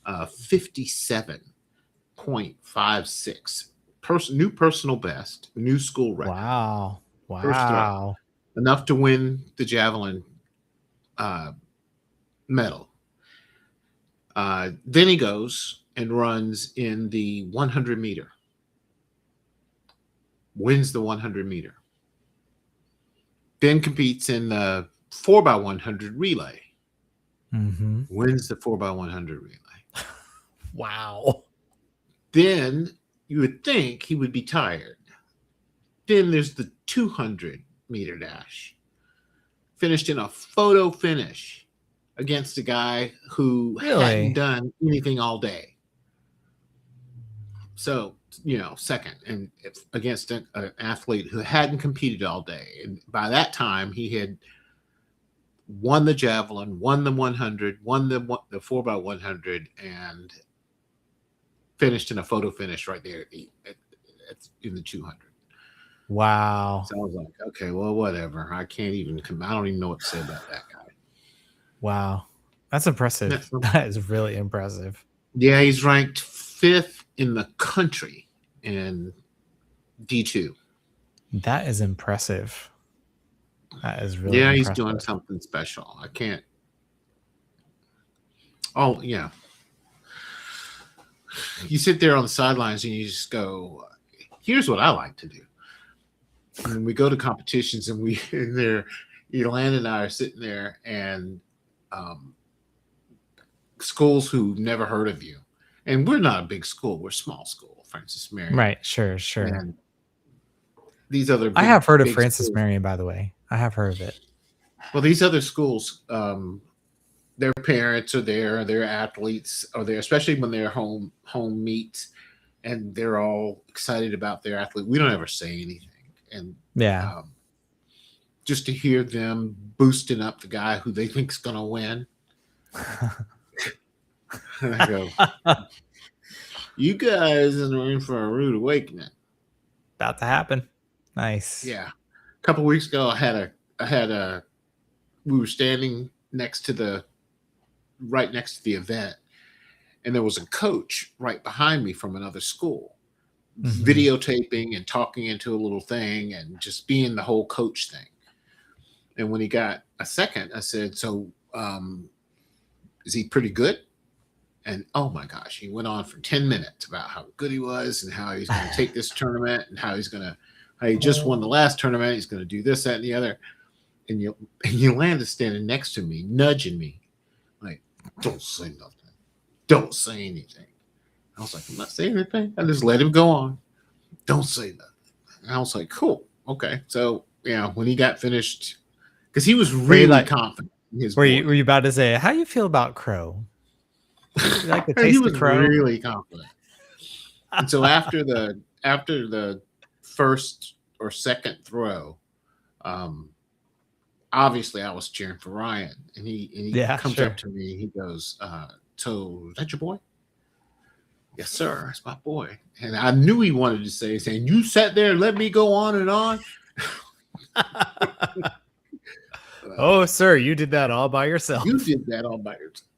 57.56. New personal best, new school record. Wow. First throw. Enough to win the javelin medal. Then he goes and runs in the 100 meter. Wins the 100 meter. Then competes in the 4x100 relay. Wins the 4x100 relay. Wow. Then you would think he would be tired. Then there's the 200 meter dash. Finished in a photo finish against a guy who hadn't done anything all day. So, second, and against an athlete who hadn't competed all day. And by that time, he had won the javelin, won the 100, won the 4x100, and finished in a photo finish right there in the 200. Wow. So I was like, okay, well, whatever. I don't even know what to say about that guy. Wow. That's impressive. That is really impressive. Yeah, he's ranked 5th in the country in D2. That is impressive. That is really impressive. He's doing something special. I can't. Oh, yeah. You sit there on the sidelines and you just go, here's what I like to do. And we go to competitions and Yolanda and I are sitting there, and schools who've never heard of you. And we're not a big school. We're a small school, Francis Marion. Right. Sure. And these other I have heard of Francis Marion, by the way. I have heard of it. Well, these other schools, their parents are there, their athletes are there, especially when they're home meets, and they're all excited about their athlete. We don't ever say anything. And just to hear them boosting up the guy who they think is going to win. And I go, you guys are in for a rude awakening. About to happen. Nice. Yeah. A couple of weeks ago, we were standing right next to the event, and there was a coach right behind me from another school, videotaping and talking into a little thing and just being the whole coach thing. And when he got a second, I said, so is he pretty good? And oh my gosh, he went on for 10 minutes about how good he was and how he's going to take this tournament and how he just won the last tournament. He's going to do this, that, and the other. And Yolanda's standing next to me, nudging me, like, don't say nothing. Don't say anything. I was like, I'm not saying anything. I just let him go on. Don't say nothing. And I was like, cool. Okay. So, when he got finished, because he was really confident. Were you about to say, how do you feel about crow? You like the taste of crow? Really confident. And so after the first or second throw, obviously I was cheering for Ryan, and he comes up to me. He goes, so is that your boy? Yes, sir. It's my boy. And I knew he wanted to say, saying, you sat there and let me go on and on. Oh, sir, you did that all by yourself. You did that all by yourself.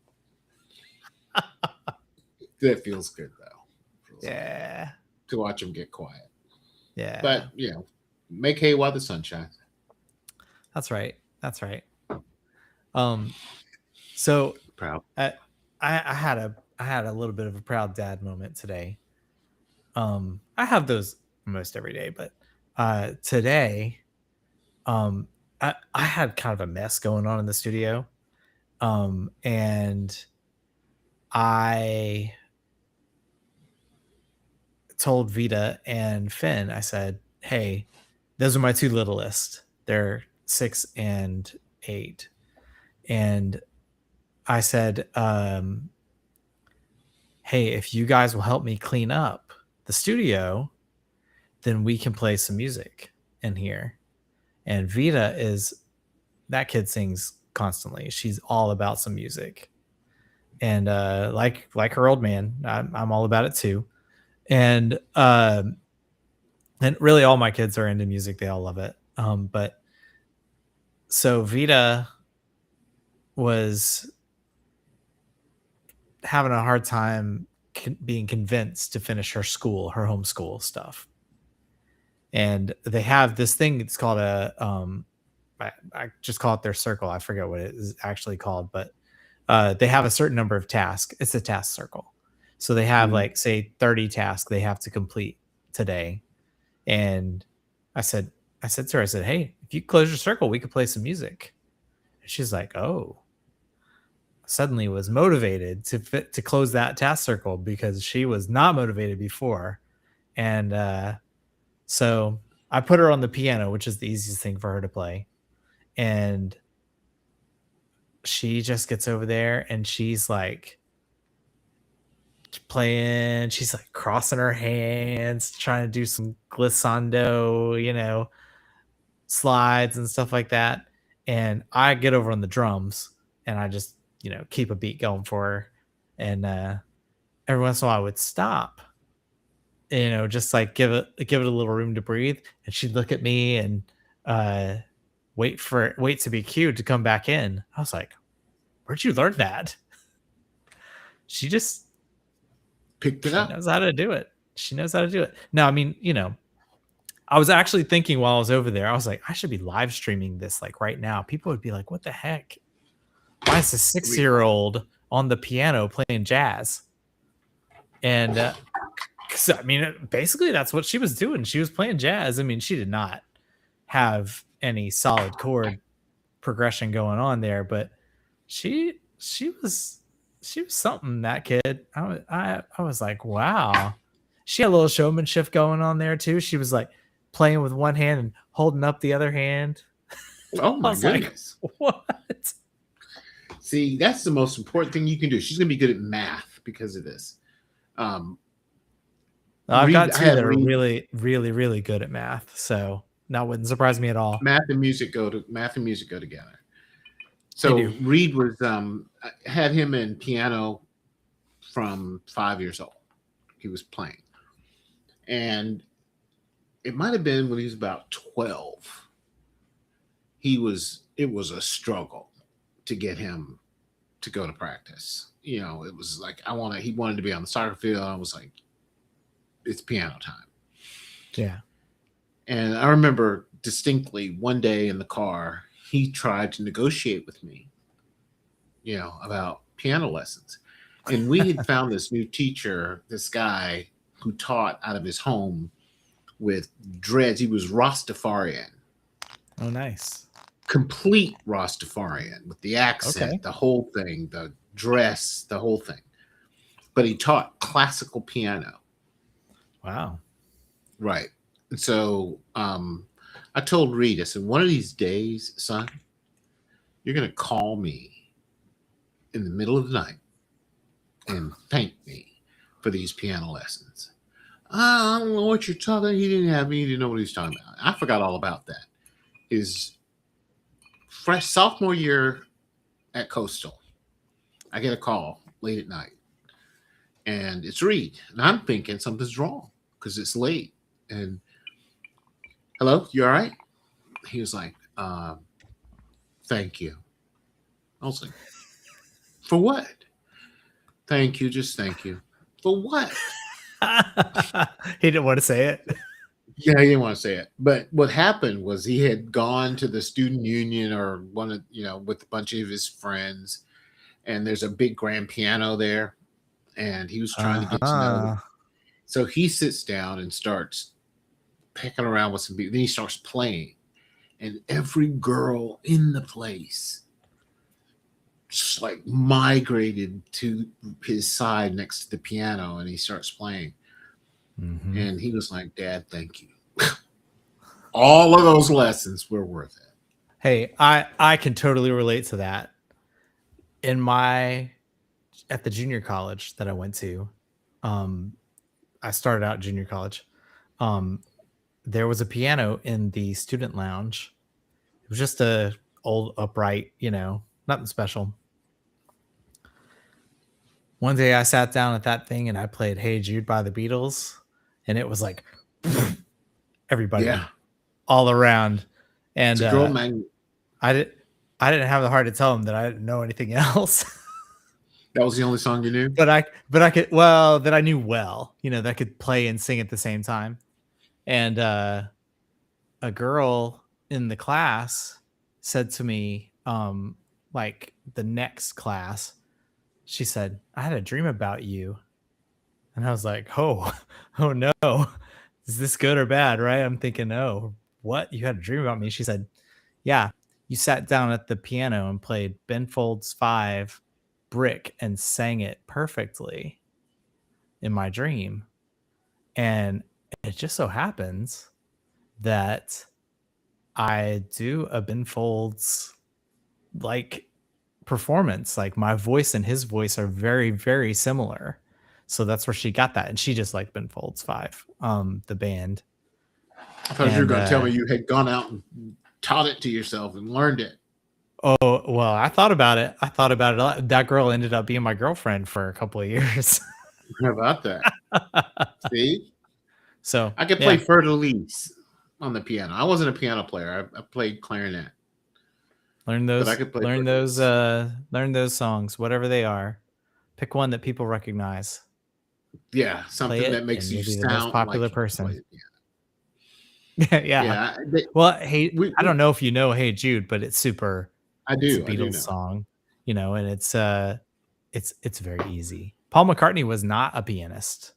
That feels good, though. Yeah. To watch him get quiet. Yeah. But, make hay while the sun shines. That's right. That's right. So proud. I had a little bit of a proud dad moment today. I have those almost every day, but today, I had kind of a mess going on in the studio, and I told Vita and Finn, I said, hey, those are my two littlest. They're 6 and 8. And I said, hey, if you guys will help me clean up the studio, then we can play some music in here. And Vita that kid sings constantly. She's all about some music. And like her old man, I'm all about it too. And really all my kids are into music. They all love it. But so Vita was having a hard time being convinced to finish her homeschool stuff. And they have this thing. It's called I just call it their circle. I forget what it is actually called, but they have a certain number of tasks. It's a task circle. So they have like, say 30 tasks they have to complete today. And I said to her, I said, hey, if you close your circle, we could play some music. And she's like, oh, suddenly was motivated to close that task circle because she was not motivated before. And so I put her on the piano, which is the easiest thing for her to play. And she just gets over there and she's like playing, she's like crossing her hands, trying to do some glissando, slides and stuff like that. And I get over on the drums and I just, keep a beat going for her. And every once in a while I would stop, just like give it a little room to breathe. And she'd look at me and wait to be cued to come back in. I was like, where'd you learn that? She just picked it up. Knows how to do it. She knows how to do it. No, I mean, I was actually thinking while I was over there, I was like, I should be live streaming this like right now. People would be like, what the heck? Why is a 6-year-old on the piano playing jazz? And I mean, basically that's what she was doing. She was playing jazz. I mean, she did not have any solid chord progression going on there, but she was something, that kid. I was like, wow. She had a little showmanship going on there too. She was like playing with one hand and holding up the other hand. Oh my goodness. Like, what? See, that's the most important thing you can do. She's going to be good at math because of this. I've got two that are really, really, really good at math. So that wouldn't surprise me at all. Math and music go together. So Reed was had him in piano from 5 years old. He was playing. And it might have been when he was about 12. It was a struggle to get him to go to practice. It was like he wanted to be on the soccer field. I was like, it's piano time. Yeah. And I remember distinctly one day in the car, he tried to negotiate with me, about piano lessons. And we had found this new teacher, this guy who taught out of his home with dreads. He was Rastafarian. Oh, nice. Complete Rastafarian with the accent, the whole thing, the dress, the whole thing. But he taught classical piano. Wow. Right. And so I told Reed, I said, one of these days, son, you're going to call me in the middle of the night and thank me for these piano lessons. I don't know what you're talking about. He didn't have me. He didn't know what he was talking about. I forgot all about that. His fresh sophomore year at Coastal, I get a call late at night. And it's Reed. And I'm thinking something's wrong because it's late. And hello, you all right? He was like, thank you. I was like, for what? Thank you. Just thank you. For what? He didn't want to say it. Yeah, he didn't want to say it. But what happened was he had gone to the student union or one of, with a bunch of his friends. And there's a big grand piano there. And he was trying to get to know them. So he sits down and starts pecking around with some people. Then he starts playing. And every girl in the place just like migrated to his side next to the piano. And he starts playing. Mm-hmm. And he was like, Dad, thank you. All of those lessons were worth it. Hey, I can totally relate to that. At the junior college that I went to, I started out junior college. Um, there was a piano in the student lounge. It was just a old upright, nothing special. One day I sat down at that thing and I played Hey Jude by the Beatles, and it was like everybody Yeah. all around. And It's a girl magnet. I didn't have the heart to tell him that I didn't know anything else. That was the only song you knew? but I could, well, that I knew well, that I could play and sing at the same time. And a girl in the class said to me, like the next class, she said, I had a dream about you. And I was like, oh no. Is this good or bad? Right. I'm thinking, oh, what? You had a dream about me? She said, yeah, you sat down at the piano and played Ben Folds 5 Brick and sang it perfectly in my dream. And it just so happens that I do a Ben Folds like performance. Like my voice and his voice are very, very similar. So that's where she got that. And she just liked Ben Folds 5, the band. I thought you were going to tell me you had gone out and taught it to yourself and learned it. Oh, well, I thought about it. a lot. That girl ended up being my girlfriend for a couple of years. How about that? See? So I could play Fleur de Lis on the piano. I wasn't a piano player. I played clarinet. Learn those songs, whatever they are. Pick one that people recognize. Yeah, something that makes you sound the most popular like person. Yeah. Well, I don't know if you know Hey Jude, but it's super. I do. It's a Beatles song, and it's very easy. Paul McCartney was not a pianist.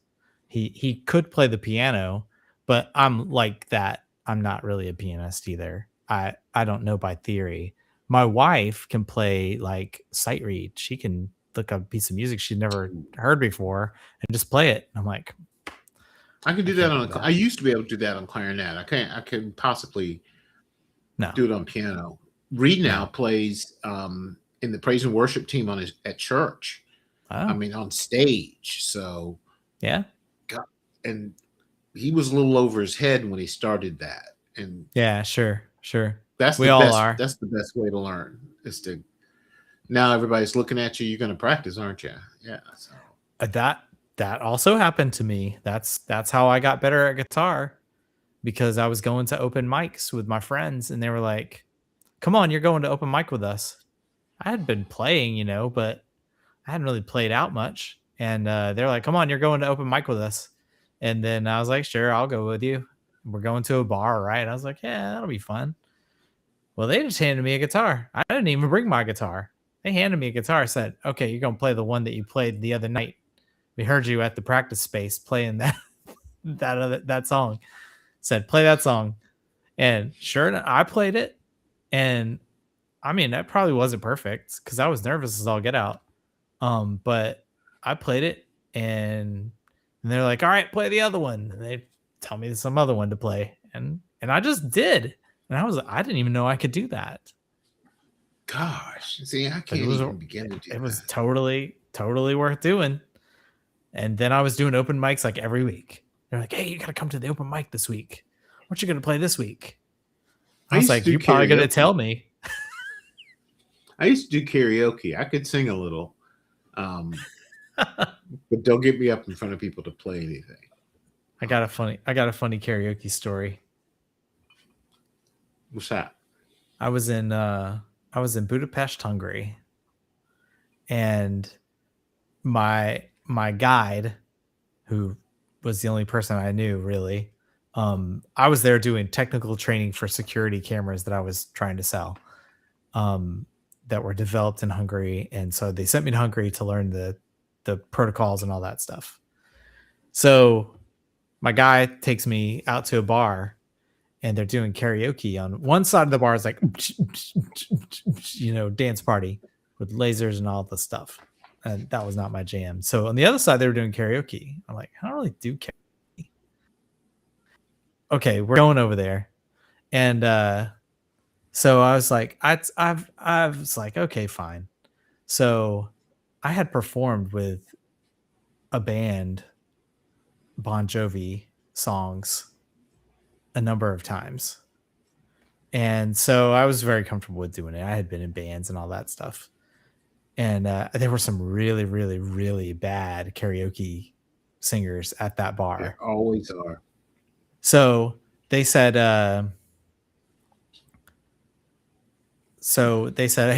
He could play the piano, but I'm like that. I'm not really a pianist either. I don't know by theory. My wife can play like sight read. She can look up a piece of music she'd never heard before and just play it. I'm like, I can do that on I used to be able to do that on clarinet. I couldn't possibly do it on piano. Reed now plays in the praise and worship team at church. Oh. I mean, on stage. So yeah. God, and he was a little over his head when he started that. And yeah, sure. That's we the all best, are. That's the best way to learn. Is to now everybody's looking at you. You're going to practice, aren't you? Yeah. So. That also happened to me. That's how I got better at guitar, because I was going to open mics with my friends and they were like, come on, you're going to open mic with us. I had been playing, but I hadn't really played out much. And they're like, come on, you're going to open mic with us. And then I was like, sure, I'll go with you. We're going to a bar, right? I was like, yeah, that'll be fun. Well, they just handed me a guitar. I didn't even bring my guitar. They handed me a guitar, said, okay, you're going to play the one that you played the other night. We heard you at the practice space playing that song. Said, play that song. And sure enough, I played it. And I mean, that probably wasn't perfect because I was nervous as all get out. But I played it and they're like, all right, play the other one. And they tell me some other one to play. And I just did. And I didn't even know I could do that. Gosh, see, I can't even begin to do that. It was totally worth doing. And then I was doing open mics like every week. They're like, hey, you got to come to the open mic this week. What you going to play this week? I was like, you're probably going to tell me. I used to do karaoke. I could sing a little. But don't get me up in front of people to play anything. I got a funny karaoke story. What's that? I was in Budapest, Hungary, and my guide, who was the only person I knew really, I was there doing technical training for security cameras that I was trying to sell, that were developed in Hungary, and so they sent me to Hungary to learn the protocols and all that stuff. So my guy takes me out to a bar. And they're doing karaoke on one side of the bar is like, dance party with lasers and all the stuff. And that was not my jam. So on the other side, they were doing karaoke. I'm like, I don't really do karaoke. okay, we're going over there. And so I was like, I was like, okay, fine. So I had performed with a band, Bon Jovi songs a number of times. And so I was very comfortable with doing it. I had been in bands and all that stuff. And there were some really, really, really bad karaoke singers at that There bar. always are. So they said, hey,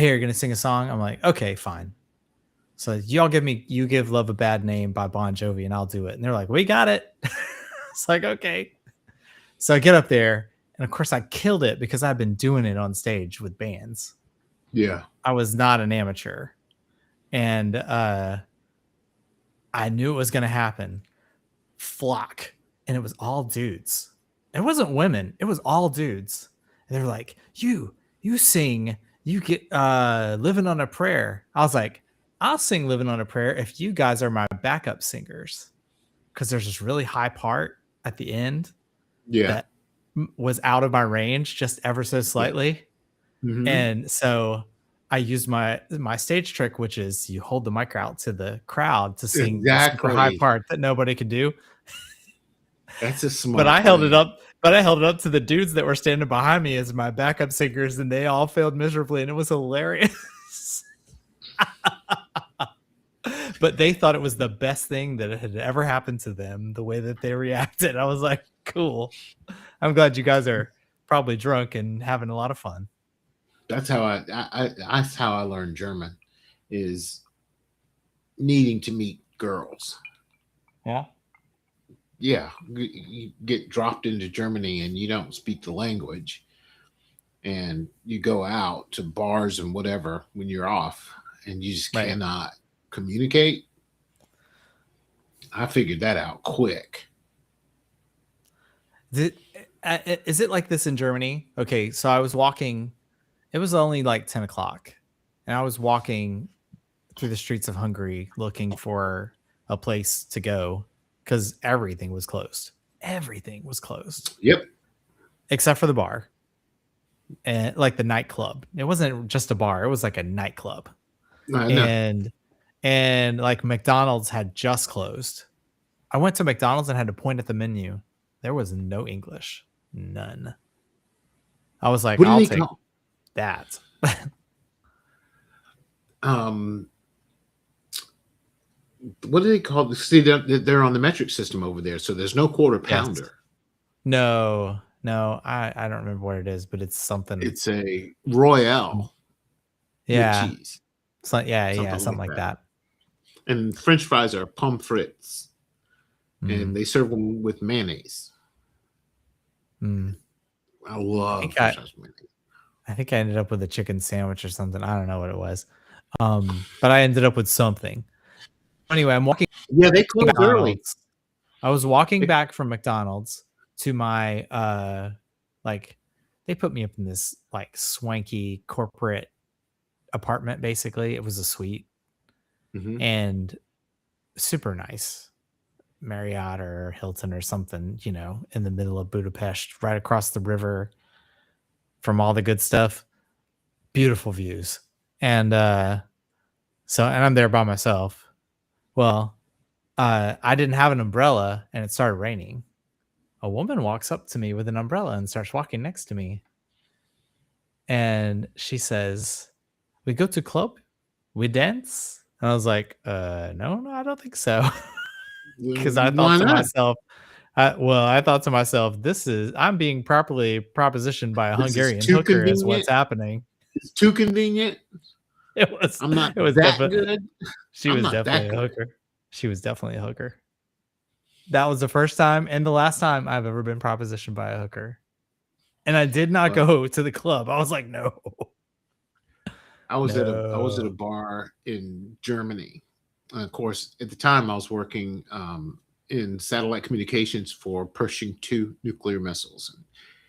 you're gonna sing a song. I'm like, okay, fine. So you give Love a Bad Name by Bon Jovi and I'll do it. And they're like, we got it. It's like, okay. So I get up there, and of course I killed it because I've been doing it on stage with bands. Yeah. I was not an amateur. And I knew it was gonna happen. Flock. And it was all dudes. It wasn't women, it was all dudes. And they were like, you sing, you get Living on a Prayer. I was like, I'll sing Living on a Prayer if you guys are my backup singers. Because there's this really high part at the end that was out of my range just ever so slightly. Mm-hmm. And so I used my stage trick, which is you hold the mic out to the crowd to sing the super high part that nobody could do. That's a smart But I held it up. But I held it up to the dudes that were standing behind me as my backup singers, and they all failed miserably, and it was hilarious. But they thought it was the best thing that had ever happened to them, the way that they reacted. I was like, cool. I'm glad you guys are probably drunk and having a lot of fun. That's how that's how I learned German, is needing to meet girls. Yeah. Yeah, you get dropped into Germany and you don't speak the language, and you go out to bars and whatever when you're off, and you just cannot communicate. I figured that out quick. Is it like this in Germany? Okay, so I was walking. It was only like 10 o'clock, and I was walking through the streets of Hungary looking for a place to go because everything was closed. Everything was closed. Yep. Except for the bar and like the nightclub. It wasn't just a bar. It was like a nightclub. And like McDonald's had just closed. I went to McDonald's and had to point at the menu. There was no English. None. I was like, I'll take that. What do they call this? See, they're on the metric system over there, so there's no quarter pounder. Yes. No, I don't remember what it is, but it's something. It's a Royale. Yeah. With cheese. Something like that. And French fries are pommes frites, and they serve them with mayonnaise. I love French fries with mayonnaise. I think I ended up with a chicken sandwich or something. I don't know what it was, but I ended up with something. Anyway, I'm walking. Yeah, they closed early. I was walking back from McDonald's to my they put me up in this like swanky corporate apartment. Basically, it was a suite and super nice, Marriott or Hilton or something, in the middle of Budapest, right across the river from all the good stuff. Beautiful views. And I'm there by myself. Well, I didn't have an umbrella and it started raining. A woman walks up to me with an umbrella and starts walking next to me. And she says, we go to club? We dance? And I was like, no, I don't think so. Because I thought to myself, I'm being properly propositioned by a Hungarian hooker is what's happening. It's too convenient. It was. I'm not. It was that good. She was definitely a hooker. She was definitely a hooker. That was the first time and the last time I've ever been propositioned by a hooker. And I did not go to the club. I was like, no. I was at a bar in Germany. Of course, at the time I was working in satellite communications for Pershing II nuclear missiles.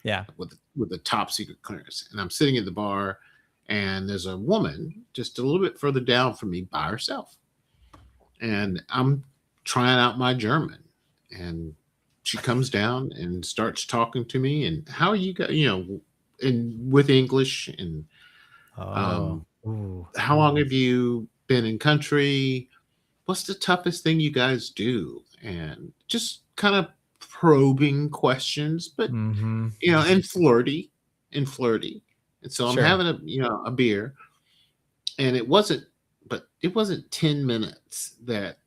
Yeah. With a top secret clearance. And I'm sitting at the bar, and there's a woman just a little bit further down from me by herself. And I'm trying out my German. And she comes down and starts talking to me, and how are you guys, and with English, and Oh. um, Ooh. how long have you been in country? What's the toughest thing you guys do? And just kind of probing questions, but Mm-hmm. and flirty. And so I'm Sure. having a beer, and it wasn't 10 minutes that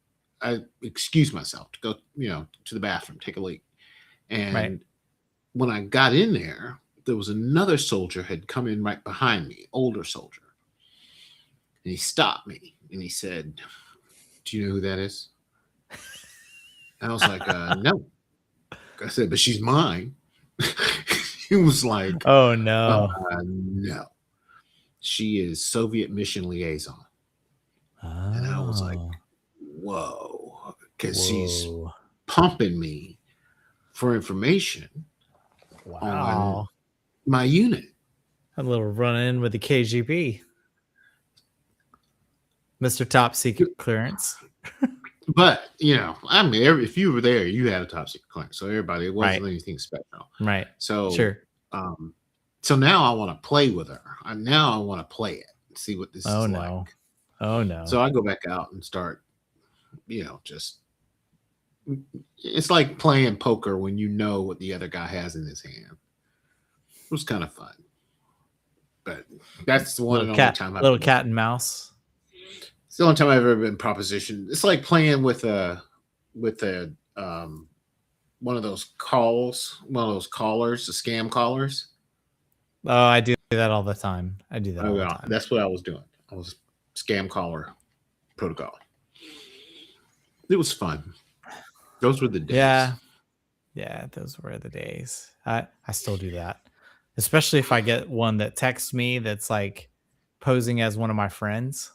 I excused myself to go, to the bathroom, take a leak. Right. And when I got in there was another soldier had come in right behind me, older soldier. And he stopped me and he said, "Do you know who that is?" And I was like, "No." I said, "But she's mine." He was like, Oh no. "No. She is Soviet mission liaison." And I was like, Oh. "Whoa," because she's Whoa. pumping me for information on Wow. my unit. A little run in with the KGB. Mr. Top Secret Clearance. But I mean, if you were there, you had a top secret clearance. So everybody, it Right. wasn't anything special. Right. So, Sure. um, so now I want to play with her. Now I want to play it, and see what this Oh is no. like. Oh So no. I go back out and start, just it's like playing poker when you know what the other guy has in his hand. It was kind of fun, but that's the one and only time Little cat and mouse. It's the only time I've ever been propositioned. It's like playing with a one of those callers, the scam callers. Oh, I do that all the time. I do that Oh all the yeah, time. that's what I was doing. I was scam caller protocol. It was fun. Those were the days. Yeah. Yeah, those were the days. I still do that. Especially if I get one that texts me that's like posing as one of my friends.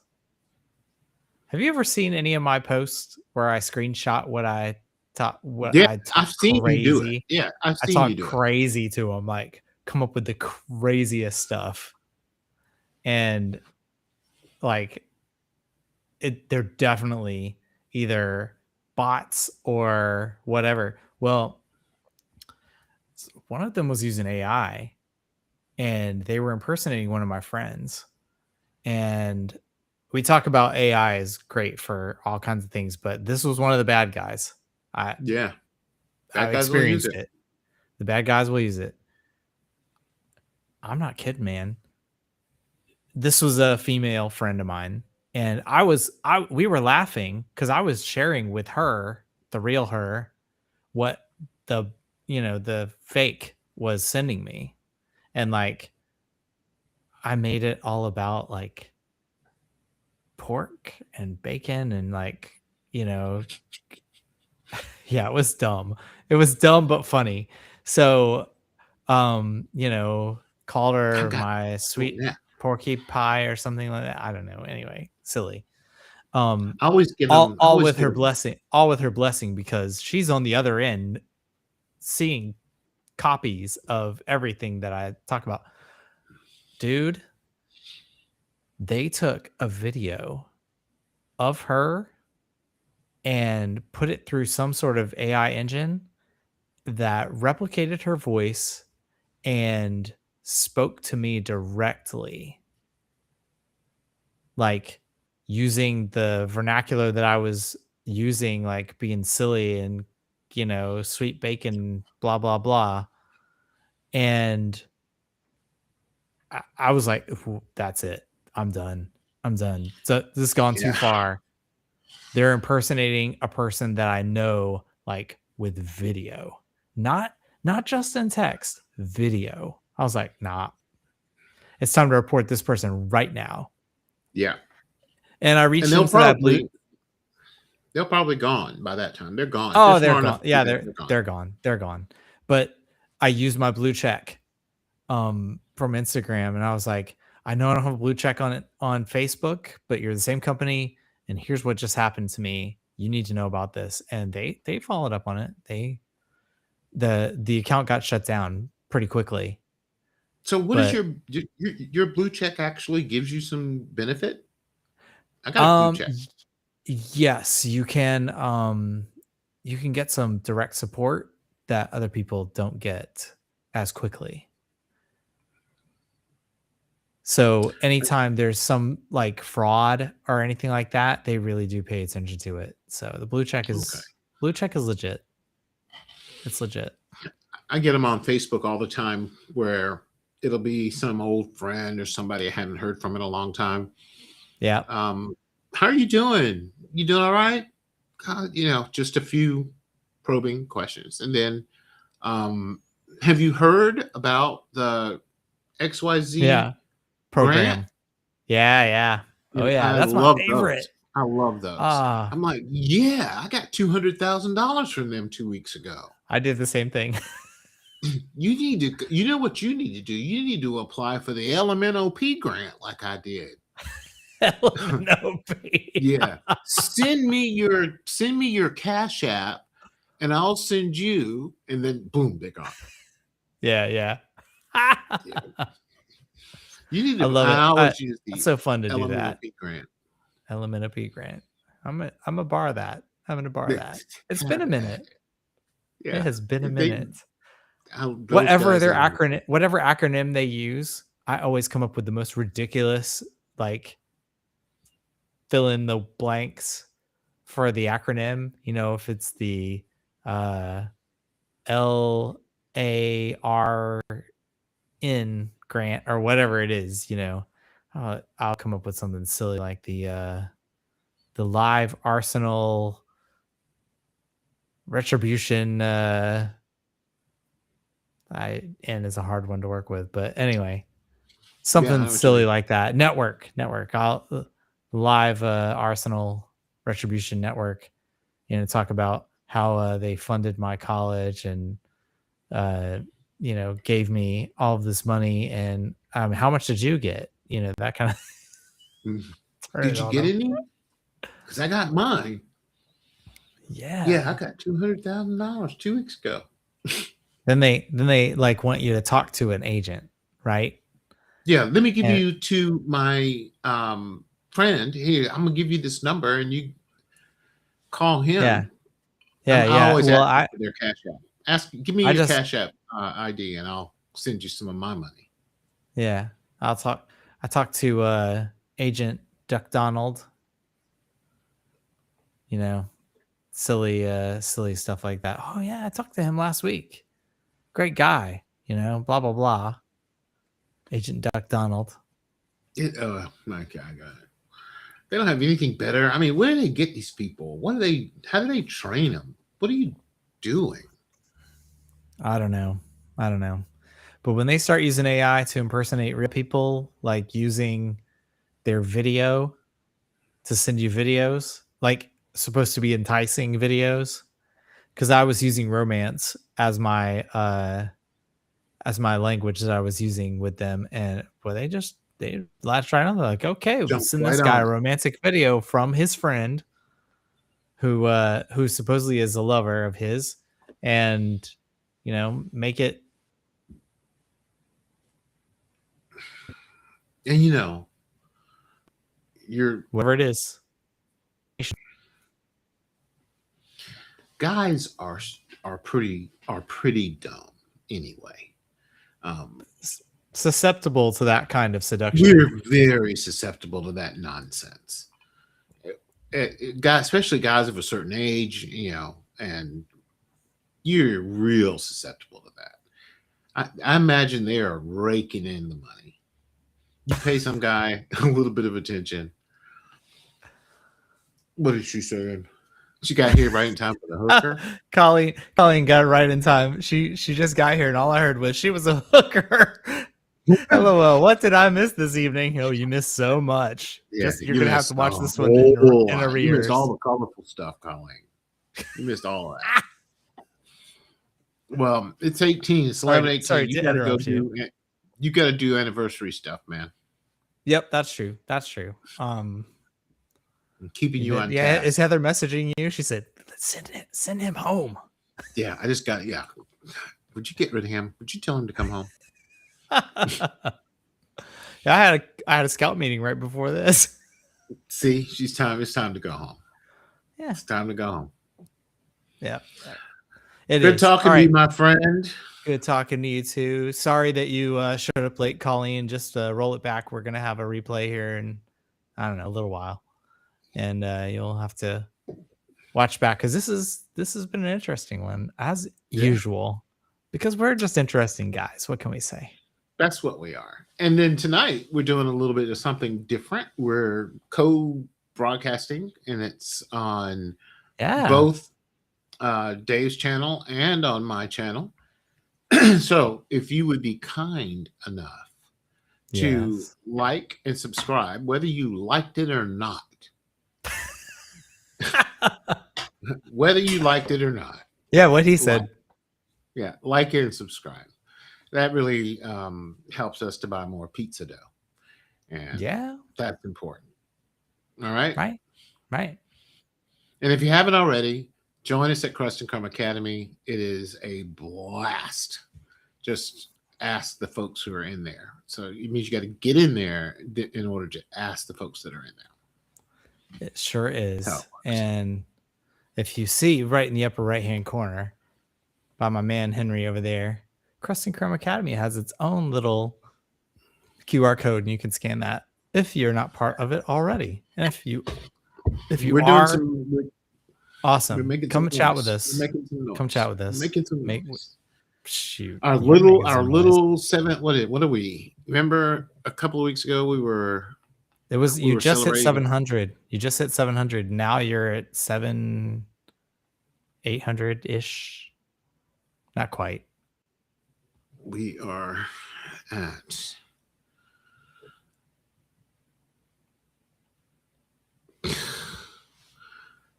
Have you ever seen any of my posts where I screenshot what Yeah, I talk I've seen you do it. crazy? Yeah, I've I seen you talk do it. crazy to them, like come up with the craziest stuff. And like they're definitely either bots or whatever. Well, one of them was using AI and they were impersonating one of my friends. And we talk about AI is great for all kinds of things, but this was one of the bad guys. I Yeah, bad I've guys will use experienced it. it. The bad guys will use it. I'm not kidding, man. This was a female friend of mine, and we were laughing because I was sharing with her, the real her, what the the fake was sending me. And like I made it all about like pork and bacon and like, you know, yeah, it was dumb. It was dumb but funny. So, called I her got my sweet yeah. porky pie or something like that. I don't know. Anyway, silly. Um, I always give all them. I all always with give her them. blessing, all with her blessing because she's on the other end seeing copies of everything that I talk about. Dude, they took a video of her and put it through some sort of AI engine that replicated her voice and spoke to me directly, like using the vernacular that I was using, like being silly and, sweet bacon, blah, blah, blah. And I was like, "Ooh, that's it. I'm done. I'm done. So this has gone too Yeah, far. They're impersonating a person that I know, like with video, not not just in text, video. I was like, nah, it's time to report this person right now. yeah, And I and reached into that blue. they'll probably gone by that time. They're gone. If they're Oh, they're smart gone. enough to do Yeah, that, they're gone. they're gone. They're gone. But I used my blue check from Instagram, and I was like, I know I don't have a blue check on it on Facebook, but you're the same company, and here's what just happened to me. You need to know about this. And they followed up on it. The account got shut down pretty quickly. So what is But your blue check actually gives you some benefit? I got a blue um check. y- yes, you can get some direct support. that other people don't get as quickly. So anytime there's some like fraud or anything like that, they really do pay attention to it. So the blue check is legit. It's legit. I get them on Facebook all the time where it'll be some old friend or somebody I hadn't heard from in a long time. Yeah. How are you doing? You doing all right? Just a few probing questions. And then, have you heard about the XYZ program? Grant? Yeah. Oh yeah, that's my favorite. Those. I love those. I'm like, yeah, I got $200,000 from them 2 weeks ago. I did the same thing. You know what you need to do? You need to apply for the LMNOP grant like I did. LMNOP. Yeah. Send me your Cash App and I'll send you, and then boom, they're gone. Yeah. Yeah. You need to. I love it. I always use the it's so fun to do that. Grant. LMNOP grant. I'm a bar that. I'm gonna bar that. It's been a minute. Yeah. It has been a minute. Whatever acronym they use, I always come up with the most ridiculous, like, fill in the blanks for the acronym. You know, if it's the LARN grant or whatever it is, you know, I'll come up with something silly like the Live Arsenal Retribution. N is a hard one to work with, but anyway, something silly like that. Network. Live Arsenal Retribution Network. Talk about how they funded my college and gave me all of this money, and how much did you get? That kind of. Did you get any? Because I got mine. Yeah, I got $200,000 2 weeks ago. Then they like want you to talk to an agent, right? Yeah, let me give you to my friend. Here, I'm gonna give you this number, and you call him. Yeah. I always ask for their Cash App. Give me your Cash App ID, and I'll send you some of my money. Yeah, I talked to Agent Duck Donald. Silly stuff like that. Oh yeah, I talked to him last week. Great guy, blah blah blah. Agent Duck Donald. My God, I got it. They don't have anything better. I mean, where do they get these people? How do they train them? What are you doing? I don't know. But when they start using AI to impersonate real people, like using their video to send you videos, like supposed to be enticing videos, because I was using romance as my language that I was using with them, and they latched right on. They're like, okay, we'll send this guy a romantic video from his friend who supposedly is a lover of his, and make it. And you're whatever it is. Guys are pretty dumb anyway. Susceptible to that kind of seduction. We're very susceptible to that nonsense. Guys, especially guys of a certain age, and you're real susceptible to that. I imagine they are raking in the money. You pay some guy a little bit of attention. What is she saying? She got here right in time for the hooker. Colleen got right in time. She just got here, and all I heard was she was a hooker. LOL. What did I miss this evening? Oh, you missed so much. Yeah, you're gonna have to watch this one in arrears. You missed all the colorful stuff, Colleen. You missed all of that. Well, it's 18. It's 11/18. Sorry, you got to do anniversary stuff, man. Yep, that's true. I'm keeping you on. Yeah, is Heather messaging you? She said, "Send him home." Yeah, I just got. Yeah, would you get rid of him? Would you tell him to come home? Yeah, I had a scout meeting right before this. See, it's time to go home. Yeah, it's time to go home. Yeah. It Good is. talking All to you, right. my friend. Good talking to you too. Sorry that you showed up late, Colleen. Just roll it back. We're gonna have a replay here in I don't know a little while, and you'll have to watch back because this has been an interesting one as usual because we're just interesting guys. What can we say? That's what we are. And then tonight we're doing a little bit of something different. We're co-broadcasting, and it's on both Dave's channel and on my channel. So if you would be kind enough to like and subscribe, whether you liked it or not, whether you liked it or not. Yeah, what he said. Like it and subscribe. That really helps us to buy more pizza dough. And that's important. All right? Right. And if you haven't already, join us at Crust Crumb Academy. It is a blast. Just ask the folks who are in there. So it means you got to get in there in order to ask the folks that are in there. It sure is. And if you see right in the upper right-hand corner by my man Henry over there, Crust Crumb Academy has its own little QR code, and you can scan that if you're not part of it already. And if you we're are, doing awesome. Come chat with us. Come chat with us. Making some noise. Shoot. Our little seven. What are we? Remember a couple of weeks ago you just hit 700. You just hit 700. Now you're at 800 ish. Not quite. We are at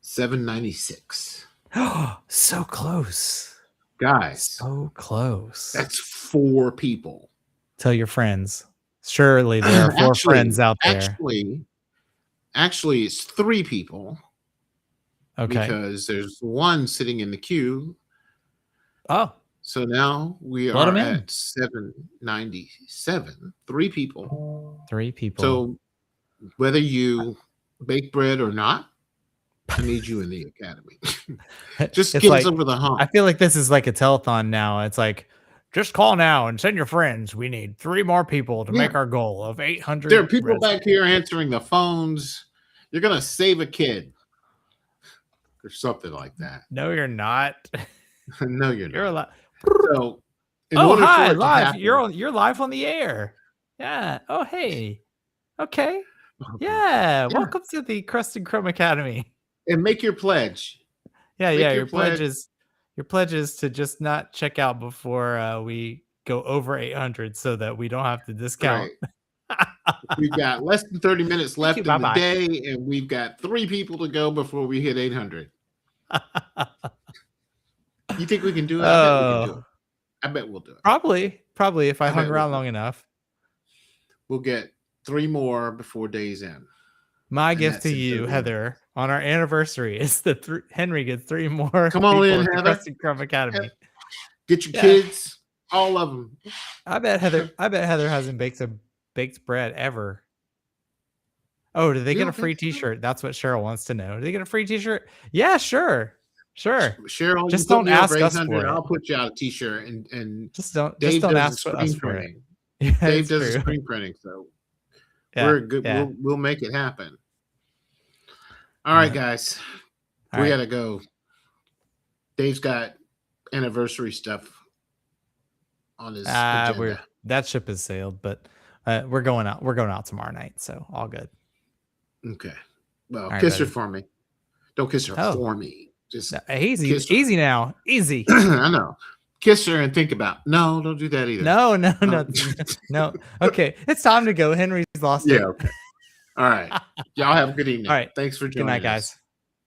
796. So close. Guys, so close. That's 4 people. Tell your friends. Surely there are 4 friends out there. Actually, it's 3 people. Okay. Because there's one sitting in the queue. Oh. So now we are at 797. 3 people. 3 people. So whether you bake bread or not, I need you in the academy. Just get us over the hump. I feel like this is like a telethon now. It's like, just call now and send your friends. We need 3 more people to make our goal of 800. There are people back here answering the phones. You're going to save a kid. Or something like that. No, you're not. No, you're not. You're alive. So, hi, live. You're live on the air. Yeah. Oh, hey. Okay. Yeah. Welcome to the Crust Crumb Academy. And make your pledge. Yeah. Your pledge is to just not check out before we go over 800, so that we don't have to discount. Right. We've got less than 30 minutes left in the day, and we've got 3 people to go before we hit 800. You think we can do it? I bet we'll do it. Probably if I hung around long enough. We'll get 3 more before day's end. My gift to you, Heather, on our anniversary is that Henry gets 3 more. Come on in, Heather. Crust Crumb Academy. Get your kids, all of them. I bet Heather hasn't baked bread ever. Oh, do they get a free T-shirt? That's what Cheryl wants to know. Do they get a free T-shirt? Yeah, sure. Cheryl, just don't ask us for it. I'll put you out a T-shirt, and just don't ask us for it. Yeah, Dave does the screen printing, so we're good. Yeah. We'll make it happen. All right, guys, we gotta go. Dave's got anniversary stuff on his agenda. That ship has sailed, but we're going out. We're going out tomorrow night, so all good. Okay. Well, kiss her for me. Don't kiss her for me. Just easy now. Easy. I know. Kiss her and think about. No, don't do that either. No. Okay, it's time to go. Henry's lost it. Okay. All right. Y'all have a good evening. All right. Thanks for joining. Good night, guys.